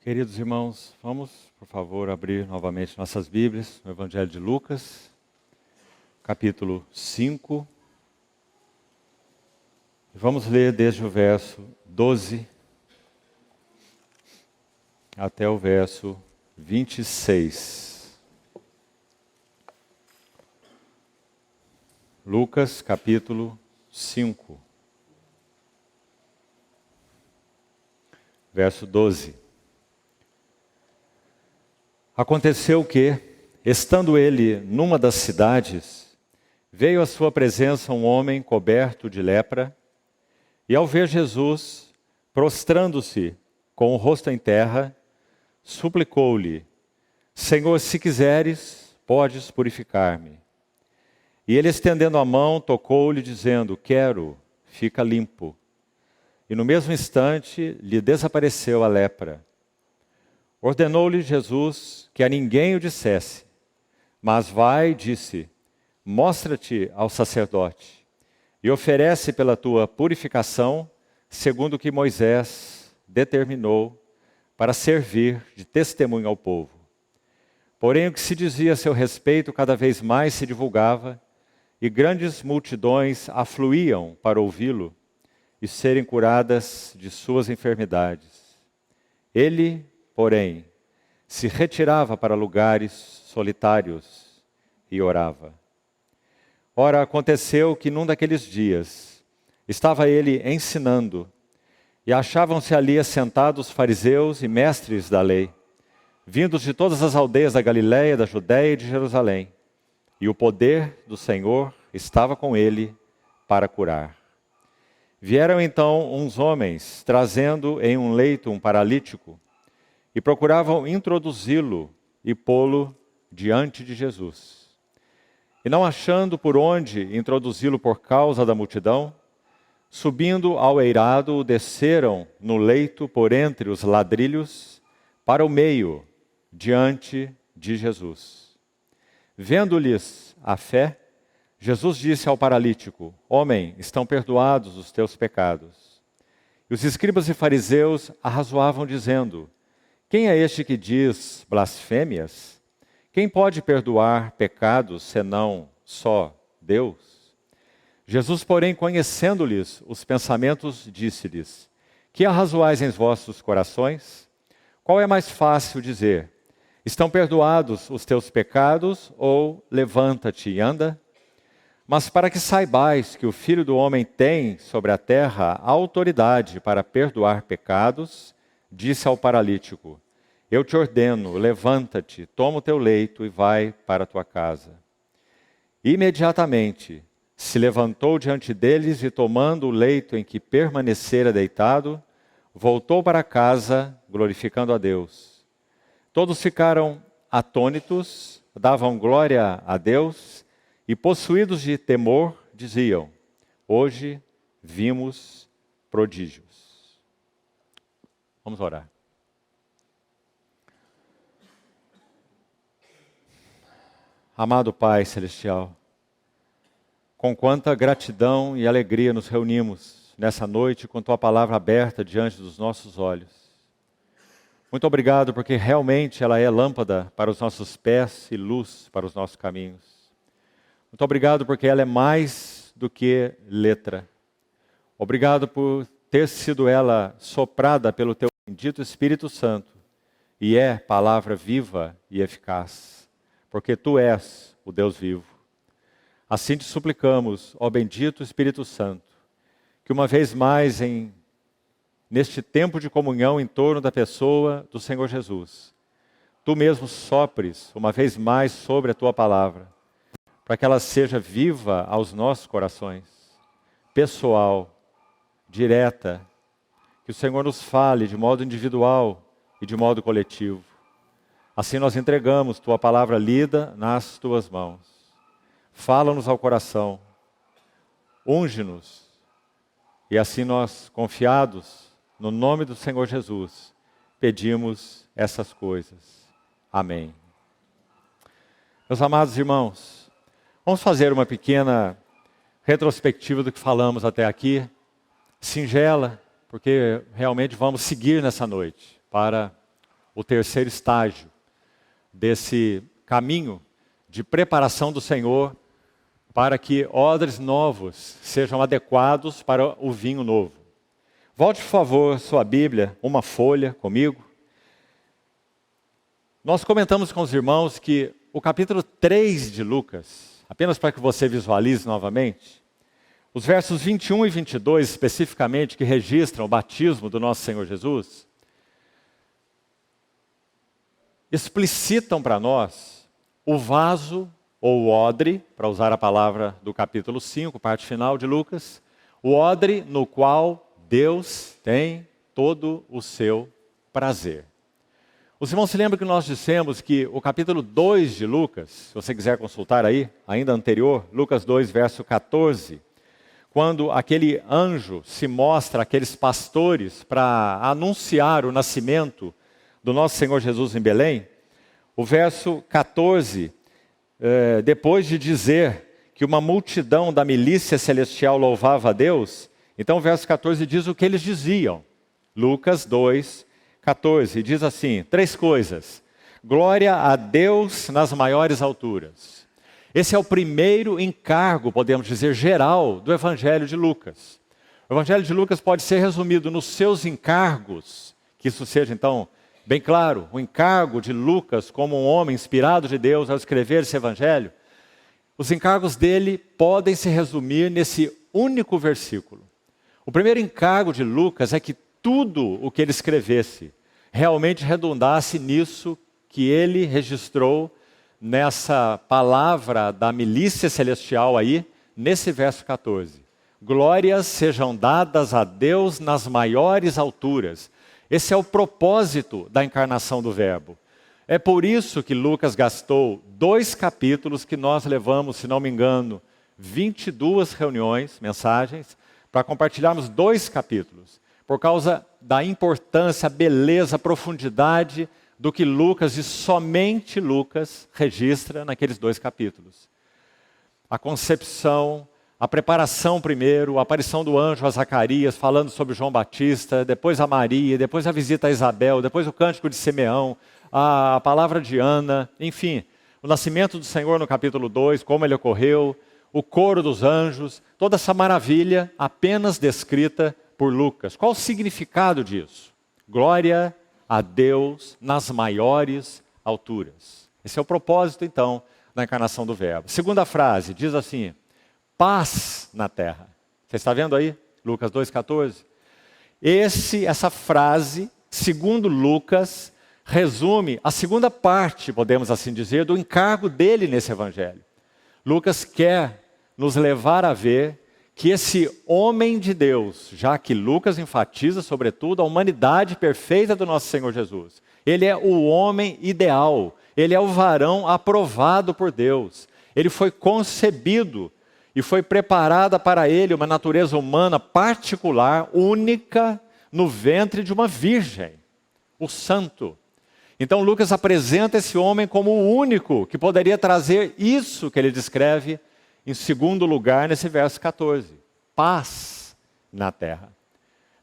Queridos irmãos, vamos, por favor, abrir novamente nossas Bíblias no Evangelho de Lucas, capítulo 5. Vamos ler desde o verso 12 até o verso 26. Lucas, capítulo 5, verso 12. Aconteceu que, estando ele numa das cidades, veio à sua presença um homem coberto de lepra, e ao ver Jesus, prostrando-se com o rosto em terra, suplicou-lhe: Senhor, se quiseres, podes purificar-me. E ele, estendendo a mão, tocou-lhe, dizendo: Quero, fica limpo. E no mesmo instante lhe desapareceu a lepra. Ordenou-lhe Jesus que a ninguém o dissesse, mas vai, disse, mostra-te ao sacerdote e oferece pela tua purificação, segundo o que Moisés determinou, para servir de testemunho ao povo. Porém, o que se dizia a seu respeito cada vez mais se divulgava, e grandes multidões afluíam para ouvi-lo e serem curadas de suas enfermidades. Ele, porém, se retirava para lugares solitários e orava. Ora, aconteceu que num daqueles dias estava ele ensinando, e achavam-se ali assentados fariseus e mestres da lei, vindos de todas as aldeias da Galiléia, da Judéia e de Jerusalém. E o poder do Senhor estava com ele para curar. Vieram então uns homens, trazendo em um leito um paralítico, e procuravam introduzi-lo e pô-lo diante de Jesus. E não achando por onde introduzi-lo por causa da multidão, subindo ao eirado, o desceram no leito por entre os ladrilhos, para o meio, diante de Jesus. Vendo-lhes a fé, Jesus disse ao paralítico: Homem, estão perdoados os teus pecados. E os escribas e fariseus arrazoavam, dizendo: Quem é este que diz blasfêmias? Quem pode perdoar pecados, senão só Deus? Jesus, porém, conhecendo-lhes os pensamentos, disse-lhes: Que arrazoais em vossos corações? Qual é mais fácil dizer: Estão perdoados os teus pecados, ou levanta-te e anda? Mas para que saibais que o Filho do Homem tem sobre a terra autoridade para perdoar pecados, disse ao paralítico: Eu te ordeno, levanta-te, toma o teu leito e vai para a tua casa. Imediatamente se levantou diante deles e, tomando o leito em que permanecera deitado, voltou para casa, glorificando a Deus. Todos ficaram atônitos, davam glória a Deus e, possuídos de temor, diziam: Hoje vimos prodígios. Vamos orar. Amado Pai Celestial, com quanta gratidão e alegria nos reunimos nessa noite com Tua palavra aberta diante dos nossos olhos. Muito obrigado porque realmente ela é lâmpada para os nossos pés e luz para os nossos caminhos. Muito obrigado porque ela é mais do que letra. Obrigado por ter sido ela soprada pelo Teu bendito Espírito Santo e é palavra viva e eficaz, porque Tu és o Deus vivo. Assim te suplicamos, ó bendito Espírito Santo, que uma vez mais neste tempo de comunhão em torno da pessoa do Senhor Jesus, Tu mesmo sopres uma vez mais sobre a Tua palavra, para que ela seja viva aos nossos corações, pessoal, direta, que o Senhor nos fale de modo individual e de modo coletivo. Assim nós entregamos Tua palavra lida nas Tuas mãos. Fala-nos ao coração, unge-nos, e assim nós, confiados no nome do Senhor Jesus, pedimos essas coisas. Amém. Meus amados irmãos, vamos fazer uma pequena retrospectiva do que falamos até aqui, singela, porque realmente vamos seguir nessa noite para o terceiro estágio desse caminho de preparação do Senhor para que odres novos sejam adequados para o vinho novo. Volte, por favor, sua Bíblia, uma folha comigo. Nós comentamos com os irmãos que o capítulo 3 de Lucas, apenas para que você visualize novamente, os versos 21 e 22 especificamente, que registram o batismo do nosso Senhor Jesus, explicitam para nós o vaso ou odre, para usar a palavra do capítulo 5, parte final de Lucas, o odre no qual Deus tem todo o seu prazer. Os irmãos se lembram que nós dissemos que o capítulo 2 de Lucas, se você quiser consultar aí, ainda anterior, Lucas 2, verso 14, quando aquele anjo se mostra àqueles pastores para anunciar o nascimento do nosso Senhor Jesus em Belém, o verso 14, depois de dizer que uma multidão da milícia celestial louvava a Deus, então o verso 14 diz o que eles diziam. Lucas 2, 14, diz assim, 3 coisas. Glória a Deus nas maiores alturas. Esse é o primeiro encargo, podemos dizer, geral do Evangelho de Lucas. O Evangelho de Lucas pode ser resumido nos seus encargos, que isso seja então bem claro, o encargo de Lucas como um homem inspirado de Deus ao escrever esse Evangelho. Os encargos dele podem se resumir nesse único versículo. O primeiro encargo de Lucas é que tudo o que ele escrevesse realmente redundasse nisso que ele registrou nessa palavra da milícia celestial aí, nesse verso 14. Glórias sejam dadas a Deus nas maiores alturas. Esse é o propósito da encarnação do Verbo. É por isso que Lucas gastou 2 capítulos que nós levamos, se não me engano, 22 reuniões, mensagens, para compartilharmos 2 capítulos. Por causa da importância, beleza, profundidade do que Lucas, e somente Lucas, registra naqueles 2 capítulos. A concepção, a preparação primeiro, a aparição do anjo a Zacarias, falando sobre João Batista, depois a Maria, depois a visita a Isabel, depois o cântico de Simeão, a palavra de Ana, enfim, o nascimento do Senhor no capítulo 2, como ele ocorreu, o coro dos anjos, toda essa maravilha apenas descrita por Lucas. Qual o significado disso? Glória a Deus nas maiores alturas. Esse é o propósito, então, da encarnação do Verbo. Segunda frase, diz assim, paz na terra. Você está vendo aí? Lucas 2,14. Essa frase, segundo Lucas, resume a segunda parte, podemos assim dizer, do encargo dele nesse evangelho. Lucas quer nos levar a ver que esse homem de Deus, já que Lucas enfatiza sobretudo a humanidade perfeita do nosso Senhor Jesus, ele é o homem ideal, ele é o varão aprovado por Deus, ele foi concebido e foi preparada para ele uma natureza humana particular, única, no ventre de uma virgem, o santo. Então Lucas apresenta esse homem como o único que poderia trazer isso que ele descreve em segundo lugar nesse verso 14. Paz na terra.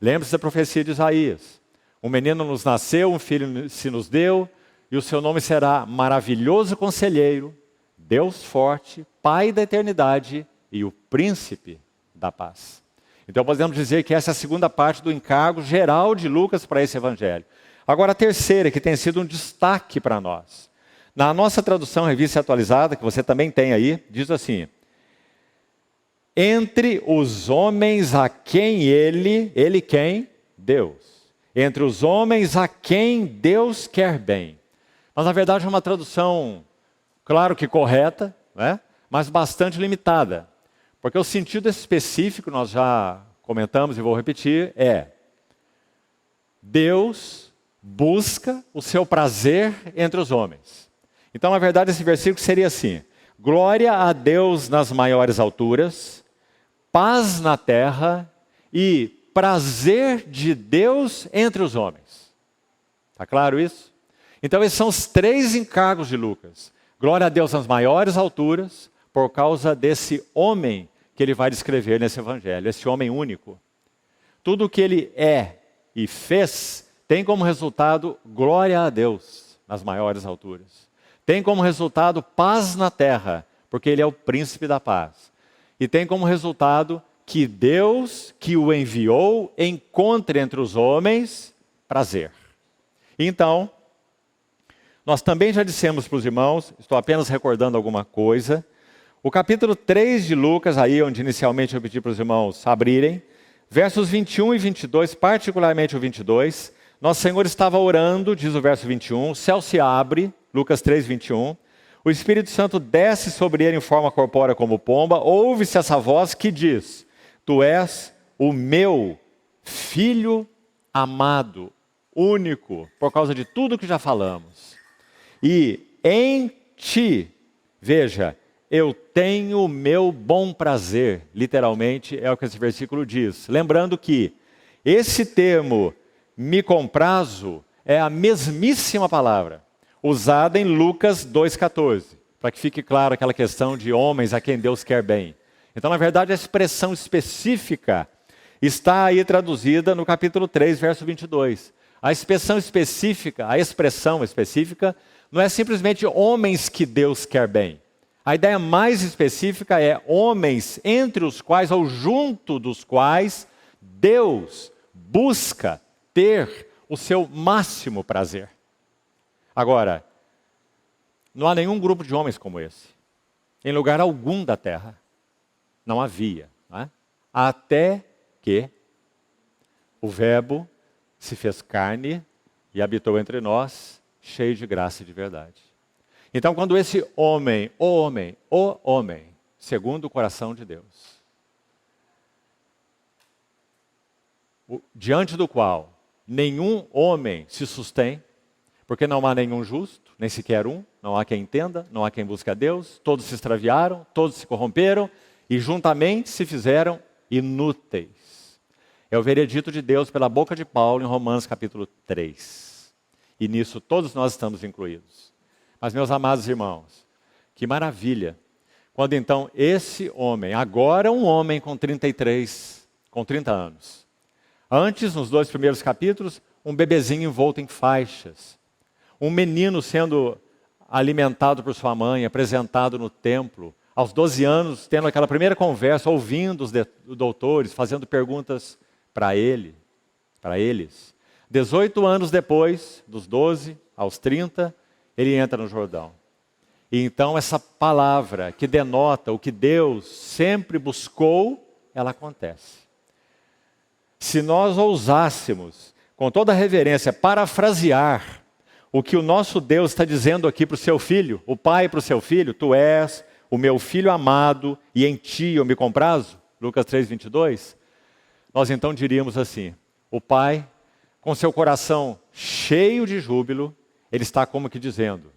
Lembre-se da profecia de Isaías. Um menino nos nasceu, um filho se nos deu, e o seu nome será Maravilhoso Conselheiro, Deus Forte, Pai da Eternidade e o Príncipe da Paz. Então podemos dizer que essa é a segunda parte do encargo geral de Lucas para esse evangelho. Agora a terceira, que tem sido um destaque para nós. Na nossa tradução Revista Atualizada, que você também tem aí, diz assim, entre os homens a quem ele quem? Deus. Entre os homens a quem Deus quer bem. Mas na verdade é uma tradução, claro que correta, né? Mas bastante limitada. Porque o sentido específico, nós já comentamos e vou repetir, é Deus busca o seu prazer entre os homens. Então, na verdade, esse versículo seria assim, glória a Deus nas maiores alturas, paz na terra e prazer de Deus entre os homens. Está claro isso? Então, esses são os 3 encargos de Lucas. Glória a Deus nas maiores alturas, por causa desse homem que ele vai descrever nesse evangelho, esse homem único. Tudo o que ele é e fez tem como resultado glória a Deus nas maiores alturas. Tem como resultado paz na terra, porque ele é o príncipe da paz. E tem como resultado que Deus, que o enviou, encontre entre os homens prazer. Então, nós também já dissemos para os irmãos, estou apenas recordando alguma coisa, o capítulo 3 de Lucas, aí onde inicialmente eu pedi para os irmãos abrirem, versos 21 e 22, particularmente o 22, nosso Senhor estava orando, diz o verso 21, o céu se abre, Lucas 3, 21, o Espírito Santo desce sobre ele em forma corpórea como pomba, ouve-se essa voz que diz, tu és o meu filho amado, único, por causa de tudo que já falamos. E em ti, veja, eu tenho o meu bom prazer, literalmente é o que esse versículo diz. Lembrando que esse termo, me comprazo, é a mesmíssima palavra, usada em Lucas 2,14, para que fique claro aquela questão de homens a quem Deus quer bem. Então, na verdade, a expressão específica está aí traduzida no capítulo 3, verso 22. A expressão específica não é simplesmente homens que Deus quer bem. A ideia mais específica é homens entre os quais, ou junto dos quais, Deus busca ter o seu máximo prazer. Agora, não há nenhum grupo de homens como esse. Em lugar algum da terra. Não havia. Não é? Até que o Verbo se fez carne e habitou entre nós, cheio de graça e de verdade. Então, quando esse homem, segundo o coração de Deus, diante do qual nenhum homem se sustém, porque não há nenhum justo, nem sequer um, não há quem entenda, não há quem busque a Deus, todos se extraviaram, todos se corromperam e juntamente se fizeram inúteis. É o veredito de Deus pela boca de Paulo em Romanos capítulo 3. E nisso todos nós estamos incluídos. Mas, meus amados irmãos, que maravilha, quando então esse homem, agora um homem com 30 anos, antes, nos 2 primeiros capítulos, um bebezinho envolto em faixas, um menino sendo alimentado por sua mãe, apresentado no templo, aos 12 anos, tendo aquela primeira conversa, ouvindo os doutores, fazendo perguntas para eles. 18 anos depois, dos 12 aos 30, ele entra no Jordão. E então essa palavra que denota o que Deus sempre buscou, ela acontece. Se nós ousássemos, com toda a reverência, parafrasear o que o nosso Deus está dizendo aqui para o seu filho, o pai para o seu filho, tu és o meu filho amado e em ti eu me comprazo, Lucas 3, 22, nós então diríamos assim, o pai, com seu coração cheio de júbilo, ele está como que dizendo,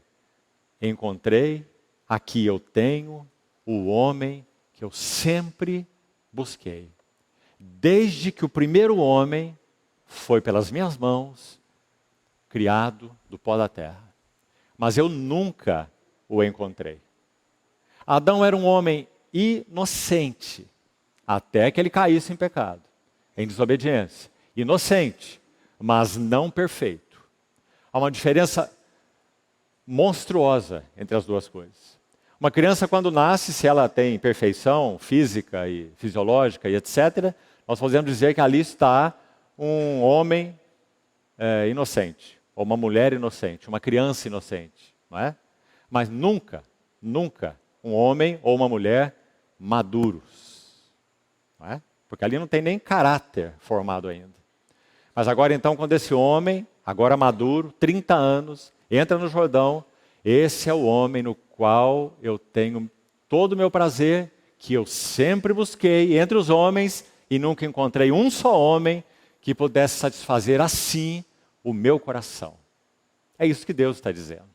encontrei, aqui eu tenho o homem que eu sempre busquei. Desde que o primeiro homem foi pelas minhas mãos, criado do pó da terra. Mas eu nunca o encontrei. Adão era um homem inocente, até que ele caísse em pecado, em desobediência. Inocente, mas não perfeito. Há uma diferença monstruosa entre as duas coisas. Uma criança, quando nasce, se ela tem perfeição física e fisiológica e etc., nós podemos dizer que ali está um homem inocente, ou uma mulher inocente, uma criança inocente, não é? Mas nunca um homem ou uma mulher maduros, não é? Porque ali não tem nem caráter formado ainda. Mas agora então, quando esse homem, agora maduro, 30 anos, entra no Jordão, esse é o homem no qual eu tenho todo o meu prazer, que eu sempre busquei entre os homens e nunca encontrei um só homem que pudesse satisfazer assim o meu coração. É isso que Deus está dizendo.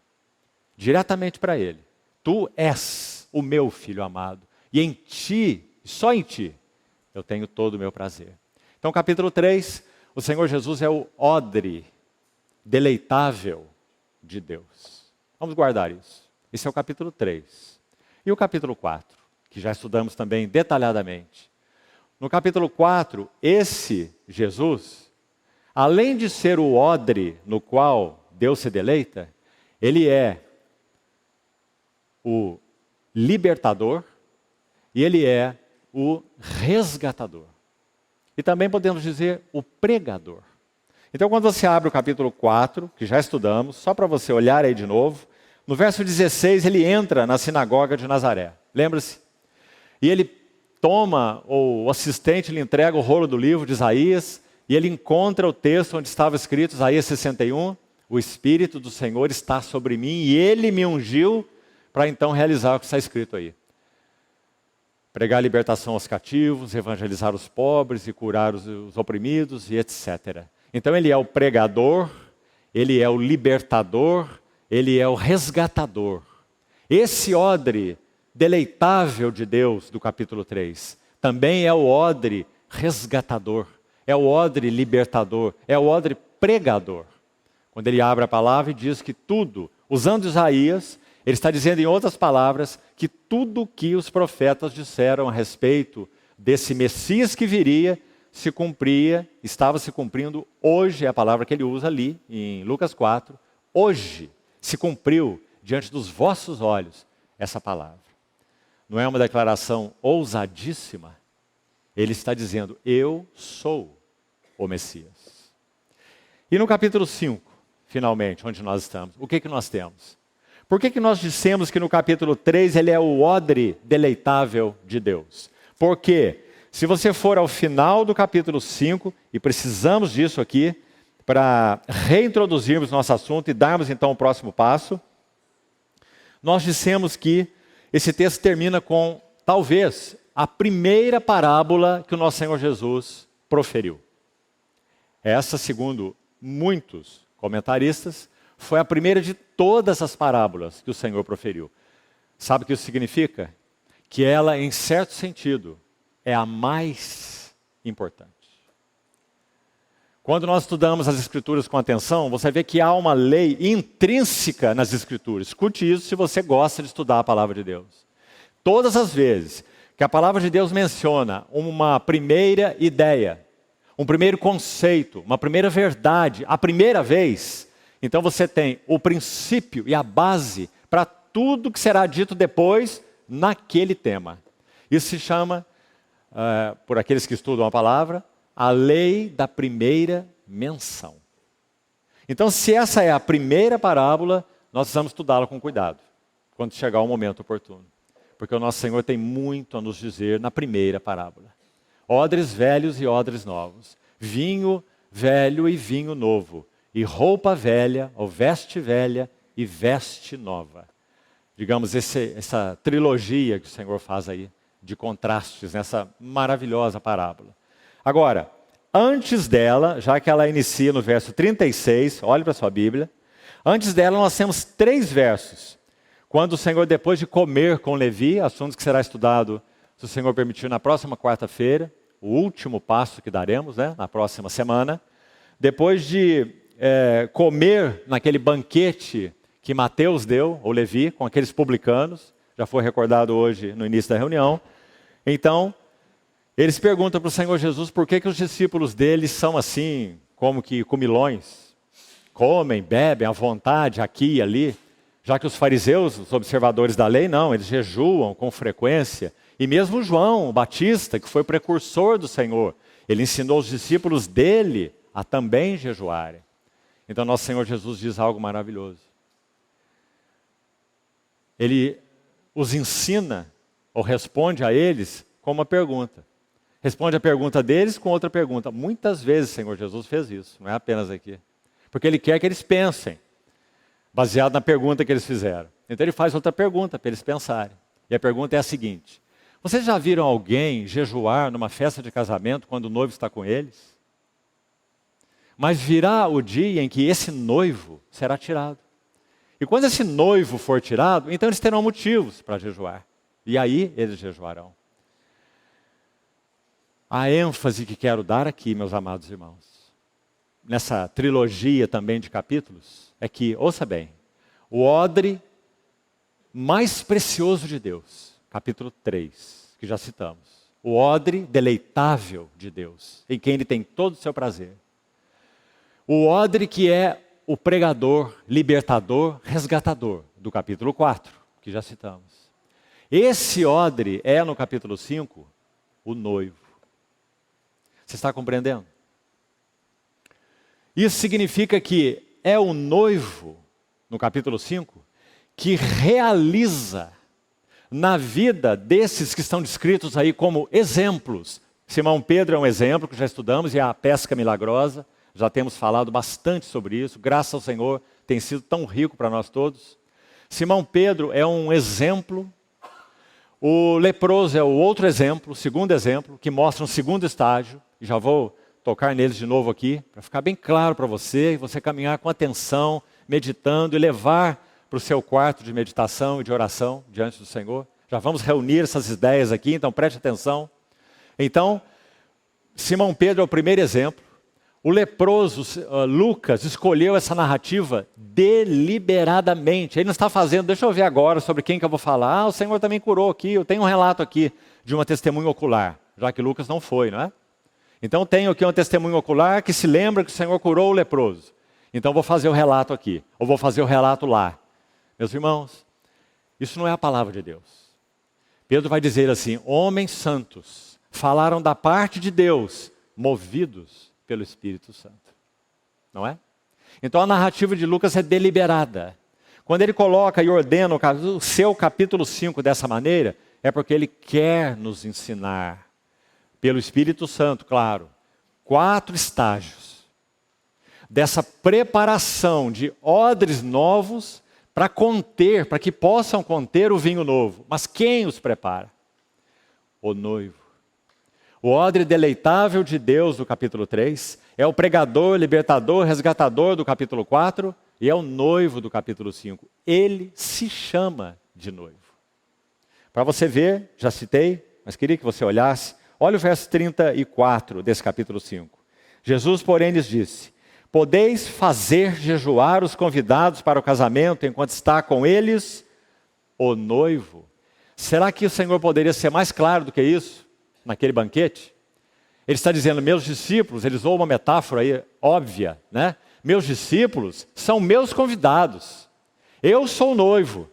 Diretamente para ele. Tu és o meu filho amado. E em ti, só em ti, eu tenho todo o meu prazer. Então, capítulo 3, o Senhor Jesus é o odre deleitável de Deus. Vamos guardar isso. Esse é o capítulo 3. E o capítulo 4, que já estudamos também detalhadamente. No capítulo 4, esse Jesus, além de ser o odre no qual Deus se deleita, ele é o libertador e ele é o resgatador. E também podemos dizer o pregador. Então, quando você abre o capítulo 4, que já estudamos, só para você olhar aí de novo, no verso 16 ele entra na sinagoga de Nazaré. Lembra-se? E ele toma, ou o assistente lhe entrega o rolo do livro de Isaías, e ele encontra o texto onde estava escrito, Isaías 61, o Espírito do Senhor está sobre mim, e ele me ungiu para então realizar o que está escrito aí. Pregar libertação aos cativos, evangelizar os pobres e curar os oprimidos e etc. Então ele é o pregador, ele é o libertador, ele é o resgatador. Esse odre deleitável de Deus do capítulo 3 também é o odre resgatador, é o odre libertador, é o odre pregador. Quando ele abre a palavra e diz que tudo, usando Isaías, ele está dizendo em outras palavras que tudo que os profetas disseram a respeito desse Messias que viria se cumpria, estava se cumprindo hoje, é a palavra que ele usa ali em Lucas 4, hoje se cumpriu diante dos vossos olhos essa palavra. Não é uma declaração ousadíssima? Ele está dizendo, eu sou o Messias. E no capítulo 5, finalmente, onde nós estamos, o que nós temos? Por que nós dissemos que no capítulo 3 ele é o odre deleitável de Deus? Porque se você for ao final do capítulo 5, e precisamos disso aqui, para reintroduzirmos nosso assunto e darmos então o próximo passo, nós dissemos que esse texto termina com, talvez, a primeira parábola que o nosso Senhor Jesus proferiu. Essa, segundo muitos comentaristas, foi a primeira de todas as parábolas que o Senhor proferiu. Sabe o que isso significa? Que ela, em certo sentido, é a mais importante. Quando nós estudamos as Escrituras com atenção, você vê que há uma lei intrínseca nas Escrituras. Escute isso se você gosta de estudar a Palavra de Deus. Todas as vezes que a Palavra de Deus menciona uma primeira ideia, um primeiro conceito, uma primeira verdade, a primeira vez, então você tem o princípio e a base para tudo que será dito depois naquele tema. Isso se chama, por aqueles que estudam a palavra, a lei da primeira menção. Então, se essa é a primeira parábola, nós precisamos estudá-la com cuidado, quando chegar o momento oportuno. Porque o nosso Senhor tem muito a nos dizer na primeira parábola. Odres velhos e odres novos, vinho velho e vinho novo, e roupa velha, ou veste velha e veste nova. Digamos, essa trilogia que o Senhor faz aí, de contrastes, nessa maravilhosa parábola. Agora, antes dela, já que ela inicia no verso 36, olhe para a sua Bíblia, antes dela nós temos 3 versos. Quando o Senhor, depois de comer com Levi, assunto que será estudado, se o Senhor permitir, na próxima quarta-feira, o último passo que daremos, né, na próxima semana, depois de comer naquele banquete que Mateus deu, ou Levi, com aqueles publicanos, já foi recordado hoje no início da reunião. Então, eles perguntam para o Senhor Jesus por que os discípulos deles são assim, como que comilões, comem, bebem à vontade, aqui e ali, já que os fariseus, os observadores da lei, não, eles jejuam com frequência. E mesmo João Batista, que foi precursor do Senhor, ele ensinou os discípulos dele a também jejuarem. Então, nosso Senhor Jesus diz algo maravilhoso. Ele os ensina, ou responde a eles, com uma pergunta. Responde a pergunta deles com outra pergunta. Muitas vezes o Senhor Jesus fez isso, não é apenas aqui. Porque Ele quer que eles pensem, baseado na pergunta que eles fizeram. Então Ele faz outra pergunta para eles pensarem. E a pergunta é a seguinte: vocês já viram alguém jejuar numa festa de casamento quando o noivo está com eles? Mas virá o dia em que esse noivo será tirado. E quando esse noivo for tirado, então eles terão motivos para jejuar. E aí eles jejuarão. A ênfase que quero dar aqui, meus amados irmãos, nessa trilogia também de capítulos, é que, ouça bem, o odre mais precioso de Deus, capítulo 3, que já citamos, o odre deleitável de Deus, em quem Ele tem todo o seu prazer. O odre que é o pregador, libertador, resgatador, do capítulo 4, que já citamos. Esse odre é, no capítulo 5, o noivo. Você está compreendendo? Isso significa que é o noivo, no capítulo 5, que realiza na vida desses que estão descritos aí como exemplos. Simão Pedro é um exemplo que já estudamos, e a pesca milagrosa, já temos falado bastante sobre isso, graças ao Senhor, tem sido tão rico para nós todos. Simão Pedro é um exemplo, o leproso é o outro exemplo, o segundo exemplo, que mostra um segundo estágio, e já vou tocar neles de novo aqui, para ficar bem claro para você, e você caminhar com atenção, meditando e levar para o seu quarto de meditação e de oração diante do Senhor. Já vamos reunir essas ideias aqui, então preste atenção. Então, Simão Pedro é o primeiro exemplo. O leproso, Lucas, escolheu essa narrativa deliberadamente. Ele não está fazendo, deixa eu ver agora sobre quem que eu vou falar. O Senhor também curou aqui, eu tenho um relato aqui de uma testemunha ocular, já que Lucas não foi, não é? Então tenho aqui uma testemunha ocular que se lembra que o Senhor curou o leproso. Então vou fazer o relato aqui, ou vou fazer o relato lá. Meus irmãos, isso não é a palavra de Deus. Pedro vai dizer assim, homens santos falaram da parte de Deus, movidos pelo Espírito Santo. Não é? Então a narrativa de Lucas é deliberada. Quando ele coloca e ordena o seu capítulo 5 dessa maneira, é porque ele quer nos ensinar, pelo Espírito Santo, claro, 4 estágios dessa preparação de odres novos para que possam conter o vinho novo. Mas quem os prepara? O noivo. O odre deleitável de Deus, do capítulo 3, é o pregador, libertador, resgatador, do capítulo 4, e é o noivo, do capítulo 5. Ele se chama de noivo. Para você ver, já citei, mas queria que você olhasse, olha o verso 34 desse capítulo 5. Jesus, porém, lhes disse, podeis fazer jejuar os convidados para o casamento enquanto está com eles o noivo. Será que o Senhor poderia ser mais claro do que isso naquele banquete? Ele está dizendo, meus discípulos, eles usam uma metáfora aí óbvia, né? Meus discípulos são meus convidados. Eu sou o noivo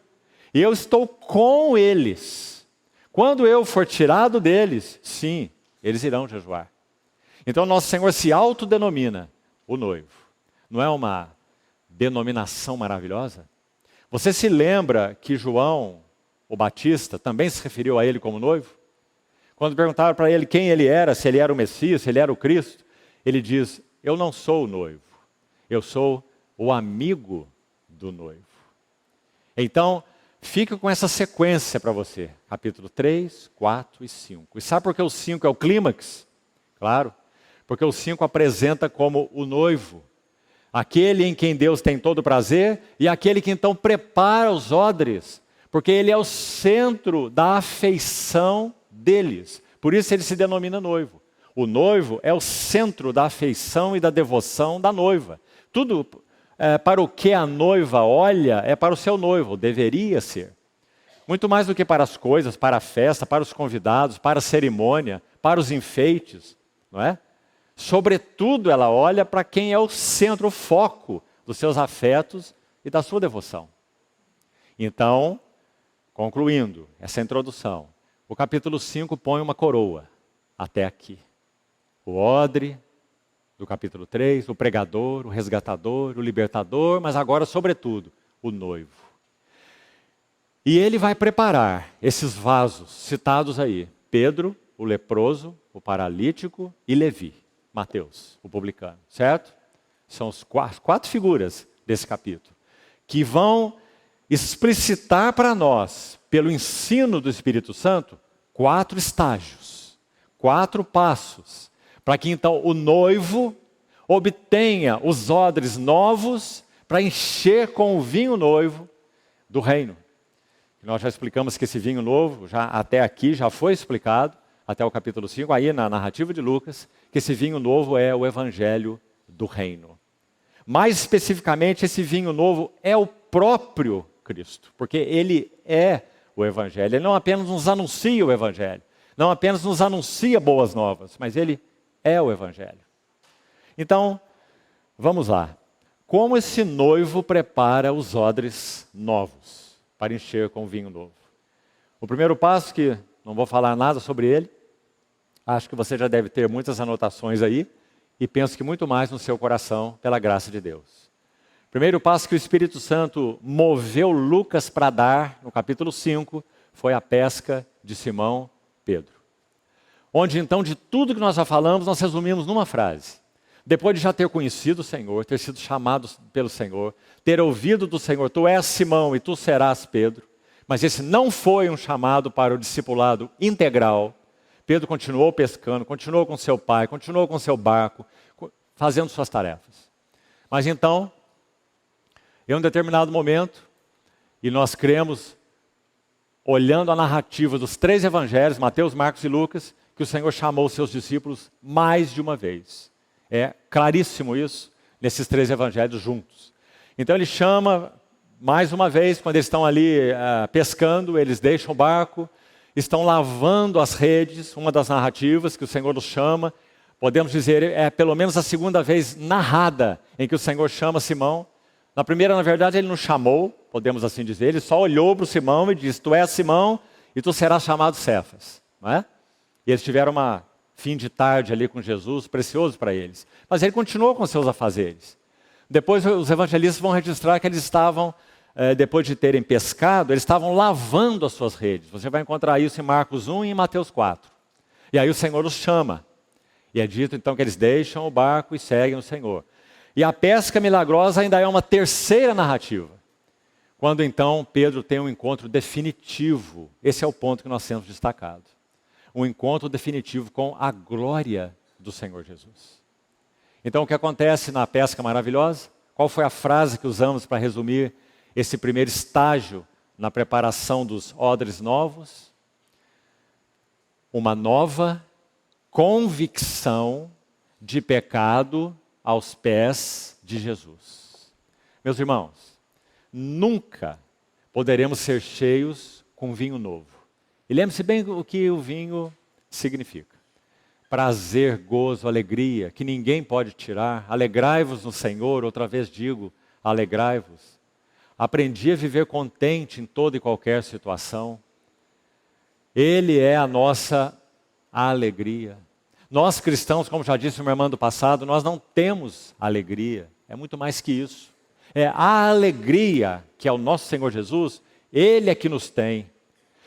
e eu estou com eles. Quando eu for tirado deles, sim, eles irão jejuar. Então nosso Senhor se autodenomina o noivo. Não é uma denominação maravilhosa? Você se lembra que João, o Batista, também se referiu a ele como noivo? Quando perguntaram para ele quem ele era, se ele era o Messias, se ele era o Cristo, ele diz, eu não sou o noivo, eu sou o amigo do noivo. Então, fica com essa sequência para você, capítulo 3, 4 e 5. E sabe por que o 5 é o clímax? Claro, porque o 5 apresenta como o noivo, aquele em quem Deus tem todo prazer e aquele que então prepara os odres, porque ele é o centro da afeição deles. Por isso ele se denomina noivo. O noivo é o centro da afeição e da devoção da noiva. Tudo para o que a noiva olha é para o seu noivo, deveria ser. Muito mais do que para as coisas, para a festa, para os convidados, para a cerimônia, para os enfeites, não é? Sobretudo ela olha para quem é o centro, o foco dos seus afetos e da sua devoção. Então, concluindo essa introdução, o capítulo 5 põe uma coroa até aqui. O odre do capítulo 3, o pregador, o resgatador, o libertador, mas agora, sobretudo, o noivo. E ele vai preparar esses vasos citados aí. Pedro, o leproso, o paralítico e Levi, Mateus, o publicano, certo? São as 4 figuras desse capítulo, que vão explicitar para nós, pelo ensino do Espírito Santo, 4 estágios, 4 passos, para que então o noivo obtenha os odres novos para encher com o vinho noivo do reino. Nós já explicamos que esse vinho novo, já até aqui, já foi explicado, até o capítulo 5, aí na narrativa de Lucas, que esse vinho novo é o evangelho do reino. Mais especificamente, esse vinho novo é o próprio Cristo, porque ele é o evangelho. Ele não apenas nos anuncia o evangelho, não apenas nos anuncia boas novas, mas ele é o evangelho. Então, Vamos lá. Como esse noivo prepara os odres novos para encher com vinho novo? O primeiro passo, que não vou falar nada sobre ele, acho que você já deve ter muitas anotações aí, e penso que muito mais no seu coração, pela graça de Deus. Primeiro passo que o Espírito Santo moveu Lucas para dar, no capítulo 5, foi a pesca de Simão Pedro. Onde então, de tudo que nós já falamos, nós resumimos numa frase. Depois de já ter conhecido o Senhor, ter sido chamado pelo Senhor, ter ouvido do Senhor, tu és Simão e tu serás Pedro, mas esse não foi um chamado para o discipulado integral. Pedro continuou pescando, continuou com seu pai, continuou com seu barco, fazendo suas tarefas. Mas então, em um determinado momento, e nós cremos, olhando a narrativa dos 3 evangelhos, Mateus, Marcos e Lucas, que o Senhor chamou seus discípulos mais de uma vez. É claríssimo isso, nesses 3 evangelhos juntos. Então ele chama mais uma vez, quando eles estão ali pescando, eles deixam o barco, estão lavando as redes, uma das narrativas que o Senhor os chama. Podemos dizer, é pelo menos a segunda vez narrada em que o Senhor chama Simão. Na primeira, na verdade, ele não chamou, podemos assim dizer, ele só olhou para o Simão e disse, tu és Simão e tu serás chamado Cefas. Não é? E eles tiveram uma fim de tarde ali com Jesus, precioso para eles. Mas ele continuou com seus afazeres. Depois os evangelistas vão registrar que eles estavam, depois de terem pescado, eles estavam lavando as suas redes. Você vai encontrar isso em Marcos 1 e em Mateus 4. E aí o Senhor os chama. E é dito então que eles deixam o barco e seguem o Senhor. E a pesca milagrosa ainda é uma terceira narrativa. Quando então Pedro tem um encontro definitivo. Esse é o ponto que nós temos destacado. Um encontro definitivo com a glória do Senhor Jesus. Então o que acontece na pesca maravilhosa? Qual foi a frase que usamos para resumir esse primeiro estágio na preparação dos odres novos? Uma nova convicção de pecado aos pés de Jesus. Meus irmãos, nunca poderemos ser cheios com vinho novo. E lembre-se bem o que o vinho significa. Prazer, gozo, alegria, que ninguém pode tirar. Alegrai-vos no Senhor, outra vez digo, alegrai-vos. Aprendi a viver contente em toda e qualquer situação. Ele é a nossa alegria. Nós cristãos, como já disse o meu irmão do passado, nós não temos alegria. É muito mais que isso. É a alegria que é o nosso Senhor Jesus, Ele é que nos tem.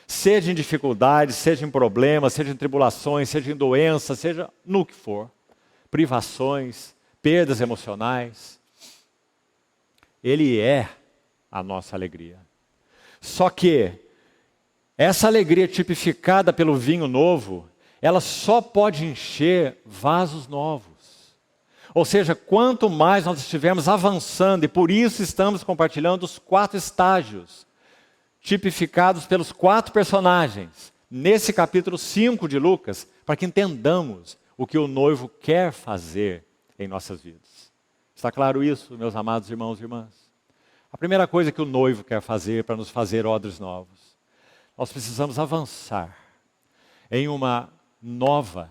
Seja em dificuldades, seja em problemas, seja em tribulações, seja em doenças, seja no que for. Privações, perdas emocionais. Ele é a nossa alegria. Só que essa alegria tipificada pelo vinho novo, ela só pode encher vasos novos. Ou seja, quanto mais nós estivermos avançando, e por isso estamos compartilhando os 4 estágios, tipificados pelos 4 personagens, nesse capítulo 5 de Lucas, para que entendamos o que o noivo quer fazer em nossas vidas. Está claro isso, meus amados irmãos e irmãs? A primeira coisa que o noivo quer fazer para nos fazer odres novos, nós precisamos avançar em uma nova,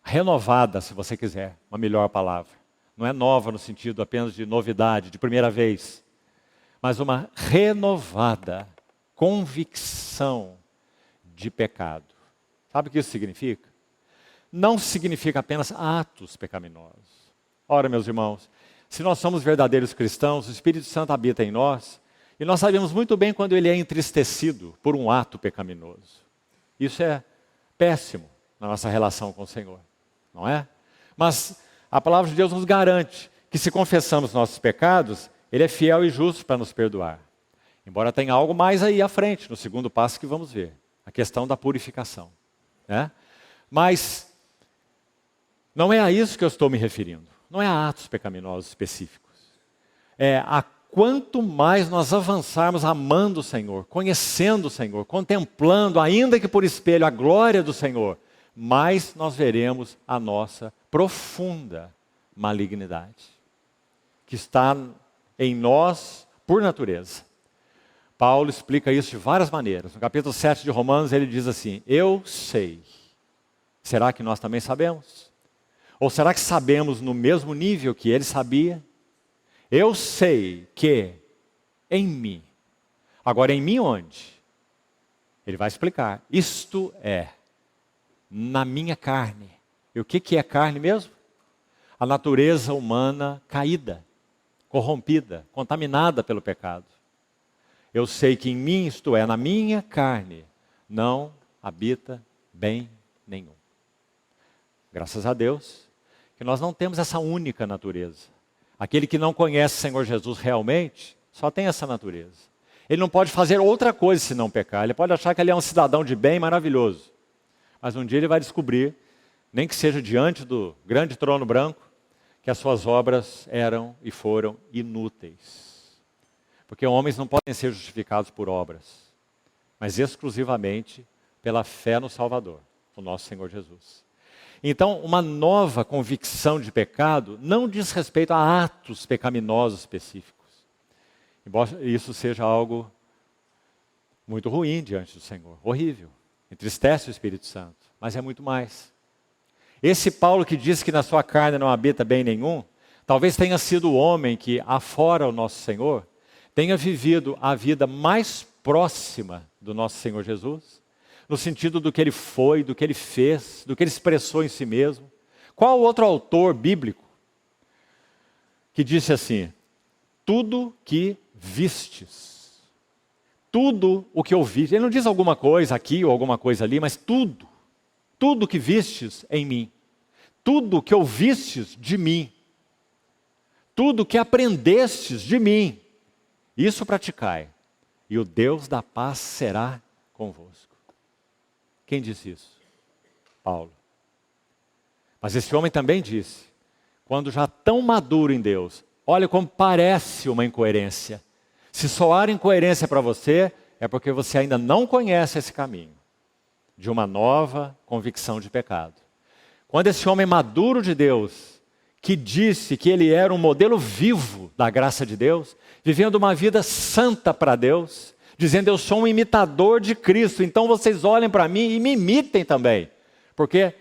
renovada, se você quiser, uma melhor palavra. Não é nova no sentido apenas de novidade, de primeira vez, mas uma renovada convicção de pecado. Sabe o que isso significa? Não significa apenas atos pecaminosos. Ora, meus irmãos, se nós somos verdadeiros cristãos, o Espírito Santo habita em nós, e nós sabemos muito bem quando ele é entristecido por um ato pecaminoso. Isso é péssimo na nossa relação com o Senhor, não é? Mas a palavra de Deus nos garante que se confessamos nossos pecados, Ele é fiel e justo para nos perdoar. Embora tenha algo mais aí à frente, no segundo passo que vamos ver, a questão da purificação, né? Mas não é a isso que eu estou me referindo. Não é a atos pecaminosos específicos. É a quanto mais nós avançarmos amando o Senhor, conhecendo o Senhor, contemplando, ainda que por espelho, a glória do Senhor, mais nós veremos a nossa profunda malignidade, que está em nós por natureza. Paulo explica isso de várias maneiras. No capítulo 7 de Romanos ele diz assim, eu sei. Será que nós também sabemos? Ou será que sabemos no mesmo nível que ele sabia? Eu sei que em mim. Agora, em mim onde? Ele vai explicar. Isto é, na minha carne. E o que é carne mesmo? A natureza humana caída, corrompida, contaminada pelo pecado. Eu sei que em mim, isto é, na minha carne, não habita bem nenhum. Graças a Deus que nós não temos essa única natureza. Aquele que não conhece o Senhor Jesus realmente, só tem essa natureza. Ele não pode fazer outra coisa senão pecar. Ele pode achar que ele é um cidadão de bem maravilhoso. Mas um dia ele vai descobrir, nem que seja diante do grande trono branco, que as suas obras eram e foram inúteis. Porque homens não podem ser justificados por obras, mas exclusivamente pela fé no Salvador, o nosso Senhor Jesus. Então, uma nova convicção de pecado não diz respeito a atos pecaminosos específicos. Embora isso seja algo muito ruim diante do Senhor, horrível, entristece o Espírito Santo, mas é muito mais. Esse Paulo que diz que na sua carne não habita bem nenhum, talvez tenha sido o homem que, afora o nosso Senhor, tenha vivido a vida mais próxima do nosso Senhor Jesus, no sentido do que ele foi, do que ele fez, do que ele expressou em si mesmo. Qual outro autor bíblico que disse assim: tudo que vistes, tudo o que ouviste, ele não diz alguma coisa aqui ou alguma coisa ali, mas tudo que vistes em mim, tudo que ouvistes de mim, tudo que aprendestes de mim, isso praticai, e o Deus da paz será convosco. Quem disse isso? Paulo. Mas esse homem também disse, quando já tão maduro em Deus, olha como parece uma incoerência. Se soar incoerência para você, é porque você ainda não conhece esse caminho de uma nova convicção de pecado. Quando esse homem maduro de Deus, que disse que ele era um modelo vivo da graça de Deus, vivendo uma vida santa para Deus, dizendo eu sou um imitador de Cristo, então vocês olhem para mim e me imitem também. Porque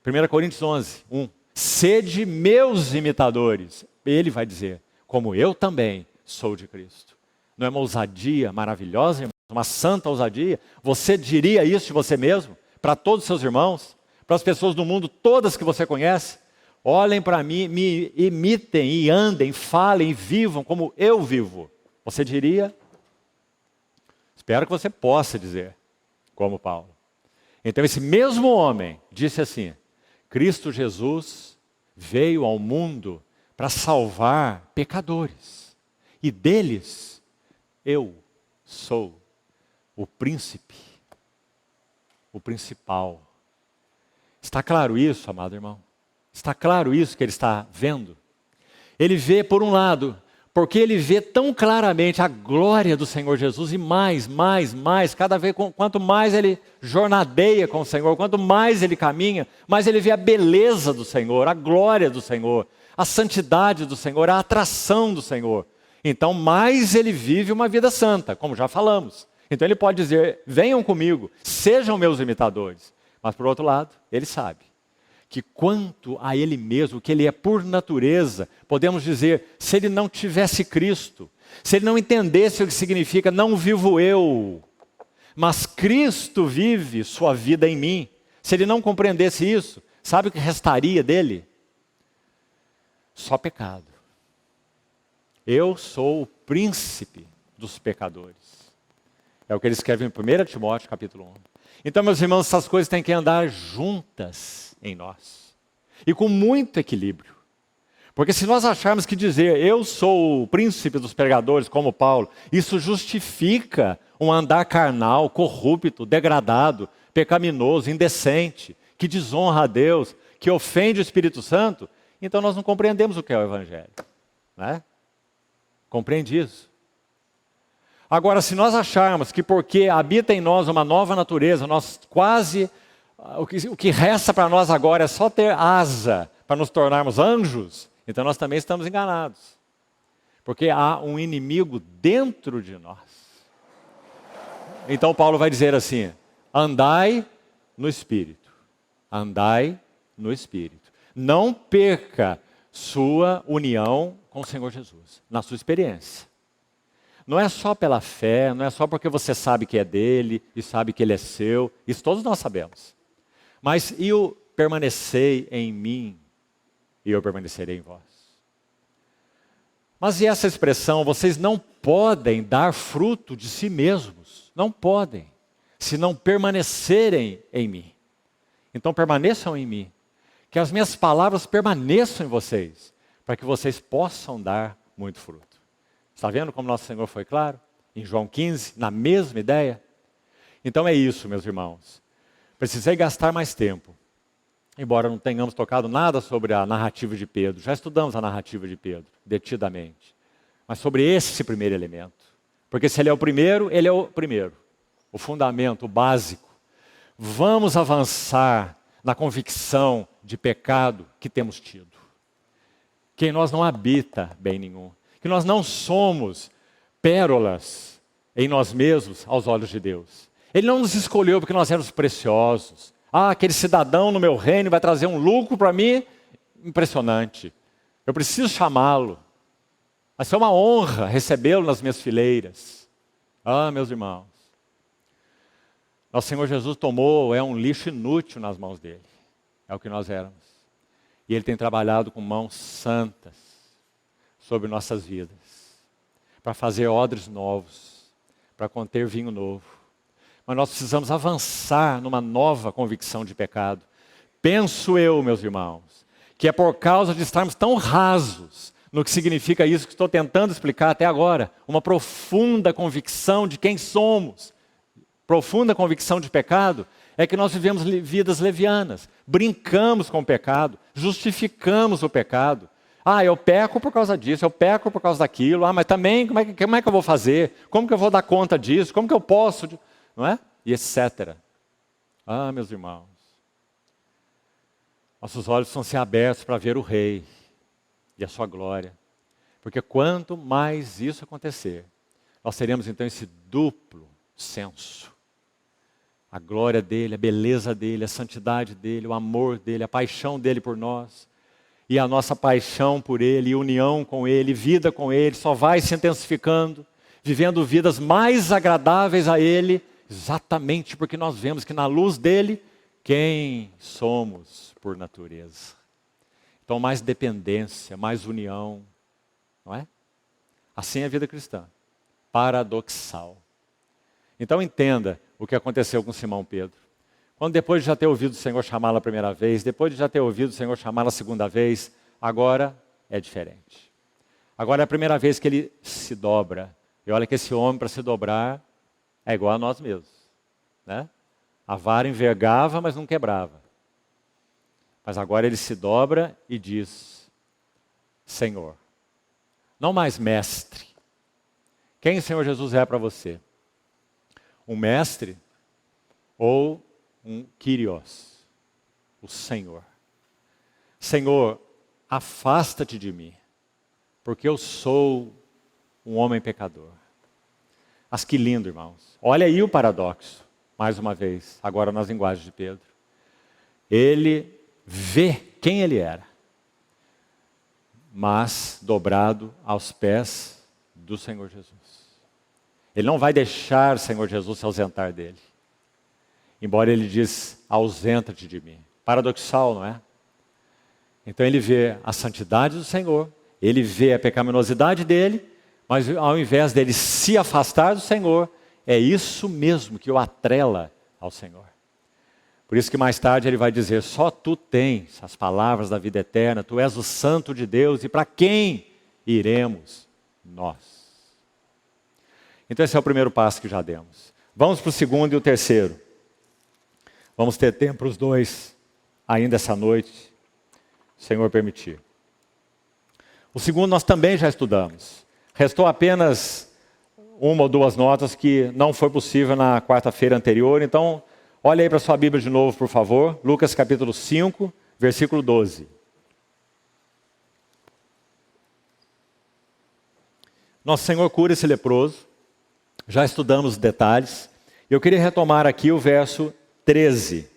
1 Coríntios 11, 1, sede meus imitadores. Ele vai dizer, como eu também sou de Cristo. Não é uma ousadia maravilhosa, irmãos? Uma santa ousadia? Você diria isso de você mesmo? Para todos os seus irmãos? Para as pessoas do mundo, todas que você conhece? Olhem para mim, me imitem e andem, falem, vivam como eu vivo. Você diria? Espero que você possa dizer, como Paulo. Então esse mesmo homem disse assim, Cristo Jesus veio ao mundo para salvar pecadores. E deles, eu sou o príncipe, o principal. Está claro isso, amado irmão? Está claro isso que ele está vendo? Ele vê, por um lado, porque ele vê tão claramente a glória do Senhor Jesus e mais, cada vez, quanto mais ele jornadeia com o Senhor, quanto mais ele caminha, mais ele vê a beleza do Senhor, a glória do Senhor, a santidade do Senhor, a atração do Senhor. Então, mais ele vive uma vida santa, como já falamos. Então ele pode dizer, venham comigo, sejam meus imitadores. Mas por outro lado, ele sabe que quanto a ele mesmo, que ele é por natureza, podemos dizer, se ele não tivesse Cristo, se ele não entendesse o que significa não vivo eu, mas Cristo vive sua vida em mim, se ele não compreendesse isso, sabe o que restaria dele? Só pecado. Eu sou o príncipe dos pecadores. É o que ele escreve em 1 Timóteo capítulo 1. Então, meus irmãos, essas coisas têm que andar juntas em nós. E com muito equilíbrio. Porque se nós acharmos que dizer eu sou o príncipe dos pecadores, como Paulo, isso justifica um andar carnal, corrupto, degradado, pecaminoso, indecente, que desonra a Deus, que ofende o Espírito Santo, então nós não compreendemos o que é o Evangelho. Né? Compreende isso? Agora, se nós acharmos que porque habita em nós uma nova natureza, nós quase, o que resta para nós agora é só ter asa para nos tornarmos anjos, então nós também estamos enganados. Porque há um inimigo dentro de nós. Então Paulo vai dizer assim, andai no Espírito. Andai no Espírito. Não perca sua união com o Senhor Jesus, na sua experiência. Não é só pela fé, não é só porque você sabe que é dele e sabe que ele é seu, isso todos nós sabemos. Mas e o permanecer em mim e eu permanecerei em vós? Mas e essa expressão, vocês não podem dar fruto de si mesmos, não podem, se não permanecerem em mim. Então permaneçam em mim, que as minhas palavras permaneçam em vocês, para que vocês possam dar muito fruto. Está vendo como nosso Senhor foi claro? Em João 15, na mesma ideia? Então é isso, meus irmãos. Precisei gastar mais tempo. Embora não tenhamos tocado nada sobre a narrativa de Pedro. Já estudamos a narrativa de Pedro, detidamente. Mas sobre esse primeiro elemento. Porque se ele é o primeiro, ele é o primeiro. O fundamento, o básico. Vamos avançar na convicção de pecado que temos tido. Que em nós não habita bem nenhum. Que nós não somos pérolas em nós mesmos aos olhos de Deus. Ele não nos escolheu porque nós éramos preciosos. Aquele cidadão no meu reino vai trazer um lucro para mim impressionante. Eu preciso chamá-lo. Vai ser uma honra recebê-lo nas minhas fileiras. Meus irmãos. Nosso Senhor Jesus tomou um lixo inútil nas mãos dele. É o que nós éramos. E ele tem trabalhado com mãos santas sobre nossas vidas, para fazer odres novos, para conter vinho novo. Mas nós precisamos avançar numa nova convicção de pecado. Penso eu, meus irmãos, que é por causa de estarmos tão rasos no que significa isso que estou tentando explicar até agora, uma profunda convicção de quem somos, profunda convicção de pecado, é que nós vivemos vidas levianas, brincamos com o pecado, justificamos o pecado. Eu peco por causa disso, eu peco por causa daquilo. Mas também, como é que eu vou fazer? Como que eu vou dar conta disso? Como que eu posso? Não é? E etc. Meus irmãos. Nossos olhos precisam ser abertos para ver o Rei e a sua glória. Porque quanto mais isso acontecer, nós teremos então esse duplo senso. A glória dele, a beleza dele, a santidade dele, o amor dele, a paixão dele por nós. E a nossa paixão por ele, união com ele, vida com ele, só vai se intensificando, vivendo vidas mais agradáveis a ele, exatamente porque nós vemos que na luz dele, quem somos por natureza. Então mais dependência, mais união, não é? Assim é a vida cristã, paradoxal. Então entenda o que aconteceu com Simão Pedro. Quando depois de já ter ouvido o Senhor chamá-lo a primeira vez, depois de já ter ouvido o Senhor chamá-lo a segunda vez, agora é diferente. Agora é a primeira vez que ele se dobra. E olha que esse homem, para se dobrar, é igual a nós mesmos. Né? A vara envergava, mas não quebrava. Mas agora ele se dobra e diz: Senhor, não mais mestre. Quem o Senhor Jesus é para você? Um mestre ou um Kyrios, o Senhor. Senhor, afasta-te de mim, porque eu sou um homem pecador. Mas que lindo, irmãos. Olha aí o paradoxo, mais uma vez, agora nas linguagens de Pedro. Ele vê quem ele era, mas dobrado aos pés do Senhor Jesus. Ele não vai deixar o Senhor Jesus se ausentar dele. Embora ele diz, ausenta-te de mim. Paradoxal, não é? Então ele vê a santidade do Senhor, ele vê a pecaminosidade dele, mas ao invés dele se afastar do Senhor, é isso mesmo que o atrela ao Senhor. Por isso que mais tarde ele vai dizer, só tu tens as palavras da vida eterna, tu és o Santo de Deus, e para quem iremos nós? Então esse é o primeiro passo que já demos. Vamos para o segundo e o terceiro. Vamos ter tempo para os dois ainda essa noite, se o Senhor permitir. O segundo nós também já estudamos. Restou apenas uma ou duas notas que não foi possível na quarta-feira anterior. Então, olha aí para a sua Bíblia de novo, por favor. Lucas capítulo 5, versículo 12. Nosso Senhor cura esse leproso. Já estudamos os detalhes. Eu queria retomar aqui o verso 13.